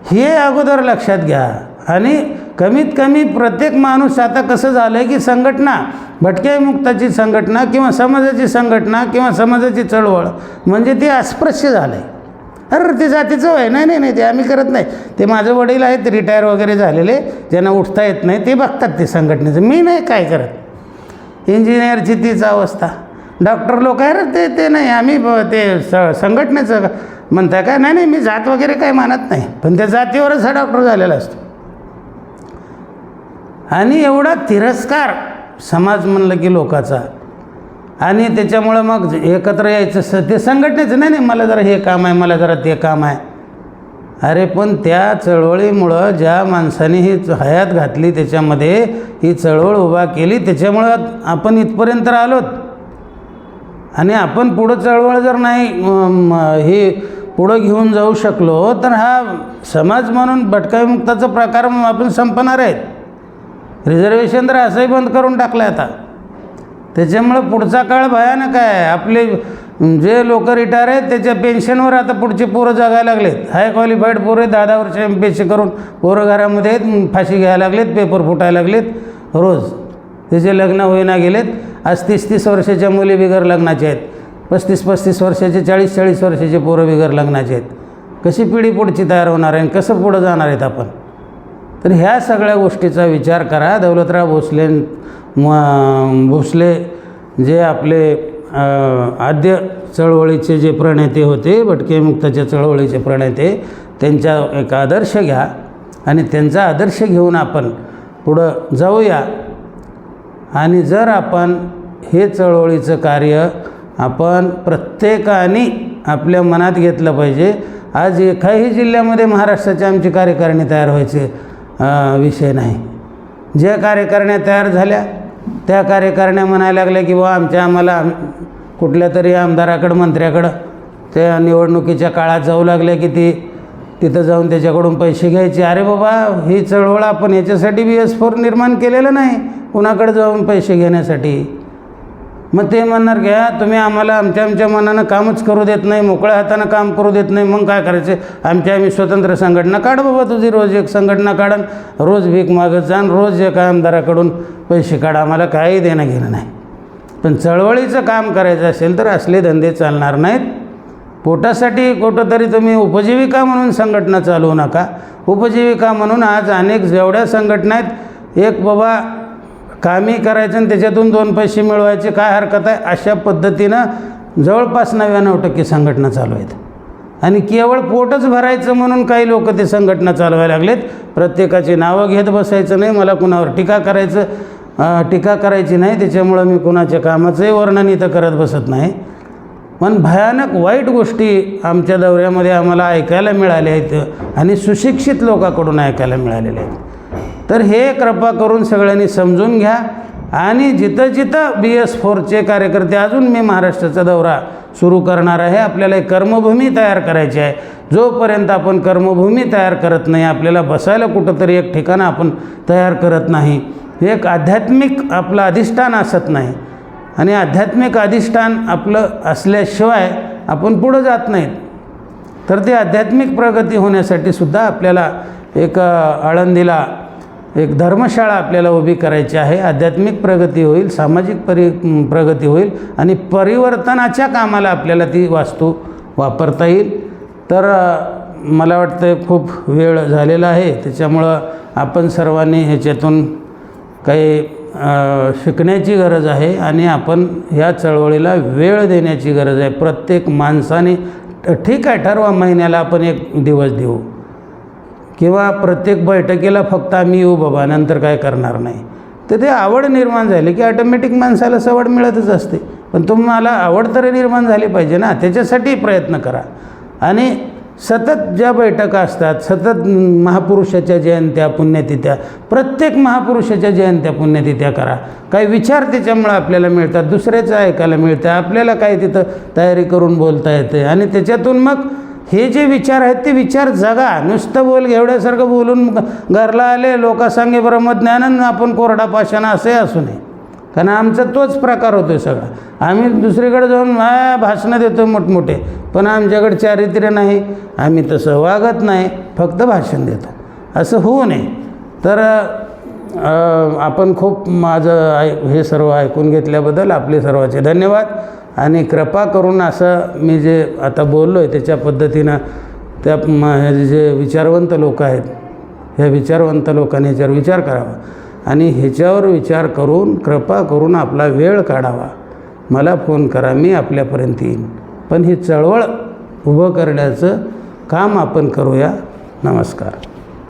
हे अगोदर लक्षात घ्या. आणि कमीत कमी प्रत्येक माणूस, आता कसं झालं आहे की संघटना, भटक्या मुक्ताची संघटना किंवा समाजाची संघटना किंवा समाजाची चळवळ म्हणजे ते अस्पृश्य झालं आहे. अरे ते जातीचं आहे, नाही नाही नाही, ते आम्ही करत नाही. ते माझे वडील आहेत रिटायर वगैरे झालेले, ज्यांना उठता येत नाही, ते बघतात ते संघटनेचं. मी नाही काय करत. इंजिनियरची तीच अवस्था. डॉक्टर लोक आहे रे ते नाही, आम्ही ते संघटनेचं म्हणताय का? नाही नाही, मी जात वगैरे काही मानत नाही, पण त्या जातीवरच हा डॉक्टर झालेला असतो. आणि एवढा तिरस्कार समाज म्हणलं की लोकाचा. आणि त्याच्यामुळं मग एकत्र यायचं ते संघटनेचं, नाही नाही मला जरा हे काम आहे, मला जरा ते काम आहे. अरे पण त्या चळवळीमुळं ज्या माणसाने ही हयात घातली, त्याच्यामध्ये ही चळवळ उभा केली, त्याच्यामुळं आपण इथपर्यंत आलोत. आणि आपण पुढं चळवळ जर नाही हे पुढं घेऊन जाऊ शकलो तर हा समाज म्हणून भटकाविमुक्ताचा प्रकार आपण संपणार आहेत. रिझर्वेशन तर असंही बंद करून टाकलं आहे आता. त्याच्यामुळं पुढचा काळ भयानक आहे. आपले जे लोक रिटायर आहेत त्याच्या पेन्शनवर आता पुढचे पोरं जगायला लागलेत. हाय क्वालिफाईड पोरं 10 वर्ष MPSC करून पोरं घरामध्ये आहेत, फाशी घ्यायला लागलेत, पेपर फुटायला लागलेत रोज. त्याचे लग्न होईना गेलेत. आज 30-30 वर्षाच्या मुली बिगर लग्नाच्या आहेत. 35-35 वर्षाचे 40-40 वर्षाचे पोरं बिगर लग्नाचे आहेत. कशी पिढी पुढची तयार होणार आहे आणि कसं पुढं जाणार आहेत आपण? तर ह्या सगळ्या गोष्टीचा विचार करा. दौलतराव भोसले जे आपले आद्य चळवळीचे जे प्रणेते होते, भटकेमुक्ताच्या चळवळीचे प्रणेते, त्यांचा एक आदर्श घ्या आणि त्यांचा आदर्श घेऊन आपण पुढं जाऊया. आणि जर आपण हे चळवळीचं कार्य आपण प्रत्येकाने आपल्या मनात घेतलं पाहिजे. आज एकाही जिल्ह्यामध्ये महाराष्ट्राची आमची कार्यकारिणी तयार व्हायचे विषय नाही. ज्या कार्यकारिण्या तयार झाल्या त्या कार्यकारिण्या म्हणायला लागल्या की आम्हाला कुठल्या तरी आमदाराकडं मंत्र्याकडं त्या निवडणुकीच्या काळात जाऊ लागल्या की तिथं जाऊन त्याच्याकडून पैसे घ्यायचे. अरे बाबा, ही चळवळ आपण याच्यासाठी BS4 निर्माण केलेलं नाही, कुणाकडे जाऊन पैसे घेण्यासाठी. मग ते म्हणणार घ्या तुम्ही आम्हाला आमच्या मनानं कामच करू देत नाही, मोकळ्या हातानं काम करू देत नाही, मग काय करायचं? आम्ही स्वतंत्र संघटना काढ बाबा, तुझी रोज एक संघटना काढन, रोज भीक मागत जाण, रोज एका आमदाराकडून पैसे काढा, आम्हाला काही देणं घेणं नाही. पण चळवळीचं काम करायचं असेल तर असले धंदे चालणार नाहीत. पोटासाठी कुठंतरी तुम्ही उपजीविका म्हणून संघटना चालवू नका. उपजीविका म्हणून आज अनेक जेवढ्या संघटना आहेत, एक बाबा कामी करायचं आणि त्याच्यातून 2 पैसे मिळवायचे, काय हरकत आहे? अशा पद्धतीनं जवळपास 99% संघटना चालू आहेत. आणि केवळ पोटच भरायचं म्हणून काही लोक ते संघटना चालवायला लागलेत. प्रत्येकाची नावं घेत बसायचं नाही, मला कुणावर टीका करायची नाही, त्याच्यामुळं मी कुणाच्या कामाचंही वर्णन इथं करत बसत नाही. पण भयानक वाईट गोष्टी आमच्या दौऱ्यामध्ये आम्हाला ऐकायला मिळाल्या आहेत आणि सुशिक्षित लोकांकडून ऐकायला मिळालेल्या आहेत. तर हे कृपा करून सगळ्यांनी समजून घ्या. आणि जिथं BS4चे कार्यकर्ते, अजून मी महाराष्ट्राचा दौरा सुरू करणार आहे. आपल्याला एक कर्मभूमी तयार करायची आहे. जोपर्यंत आपण कर्मभूमी तयार करत नाही, आपल्याला बसायला कुठंतरी एक ठिकाण आपण तयार करत नाही, एक आध्यात्मिक आपलं अधिष्ठान असत नाही, आणि आध्यात्मिक अधिष्ठान आपलं असल्याशिवाय आपण पुढं जात नाहीत. तर ते आध्यात्मिक प्रगती होण्यासाठी सुद्धा आपल्याला एक आळंदीला एक धर्मशाळा आपल्याला उभी करायची आहे. आध्यात्मिक प्रगती होईल, सामाजिक प्रगती होईल आणि परिवर्तनाच्या कामाला आपल्याला ती वास्तू वापरता येईल. तर मला वाटतं खूप वेळ झालेला आहे, त्याच्यामुळं आपण सर्वांनी ह्याच्यातून काही शिकण्याची गरज आहे आणि आपण ह्या चळवळीला वेळ देण्याची गरज आहे. प्रत्येक माणसाने ठीक आहे, ठरवा महिन्याला आपण 1 दिवस देऊ, किंवा प्रत्येक बैठकीला फक्त आम्ही येऊ बाबा, नंतर काय करणार नाही. तर ते आवड निर्माण झाली की ऑटोमॅटिक माणसाला सवड मिळतच असते. पण तुम्हाला आवड तरी निर्माण झाली पाहिजे ना, त्याच्यासाठी प्रयत्न करा. आणि सतत ज्या बैठका असतात, सतत महापुरुषाच्या जयंत्या पुण्यतिथ्या, प्रत्येक महापुरुषाच्या जयंत्या पुण्यतिथ्या करा. काही विचार त्याच्यामुळं आपल्याला मिळतात, दुसऱ्याचं ऐकायला मिळतं, आपल्याला काही तिथं तयारी करून बोलता येते. आणि त्याच्यातून मग हे जे विचार आहेत ते विचार जगा. नुसतं एवढ्यासारखं बोलून घरला आले लोकांसांगे ब्रह्मज्ञान आपण कोरडा पाषाण असंही असू नये. कारण आमचा तोच प्रकार होतो सगळा. आम्ही दुसरीकडे जाऊन भाषणं देतो मोठमोठे, पण आमच्याकडे चारित्र्य नाही, आम्ही तसं वागत नाही, फक्त भाषण देतो. असं होऊ नये. तर आपण खूप माझं हे सर्व ऐकून घेतल्याबद्दल आपले सर्वांचे धन्यवाद. आणि कृपा करून असं मी जे आता बोललो आहे त्याच्या पद्धतीनं त्या जे विचारवंत लोक आहेत, ह्या विचारवंत लोकांनी ह्याच्यावर विचार करावा आणि ह्याच्यावर विचार करून कृपा करून आपला वेळ काढावा. मला फोन करा, मी आपल्यापर्यंत येईन. पण ही चळवळ उभं करण्याचं काम आपण करूया. नमस्कार.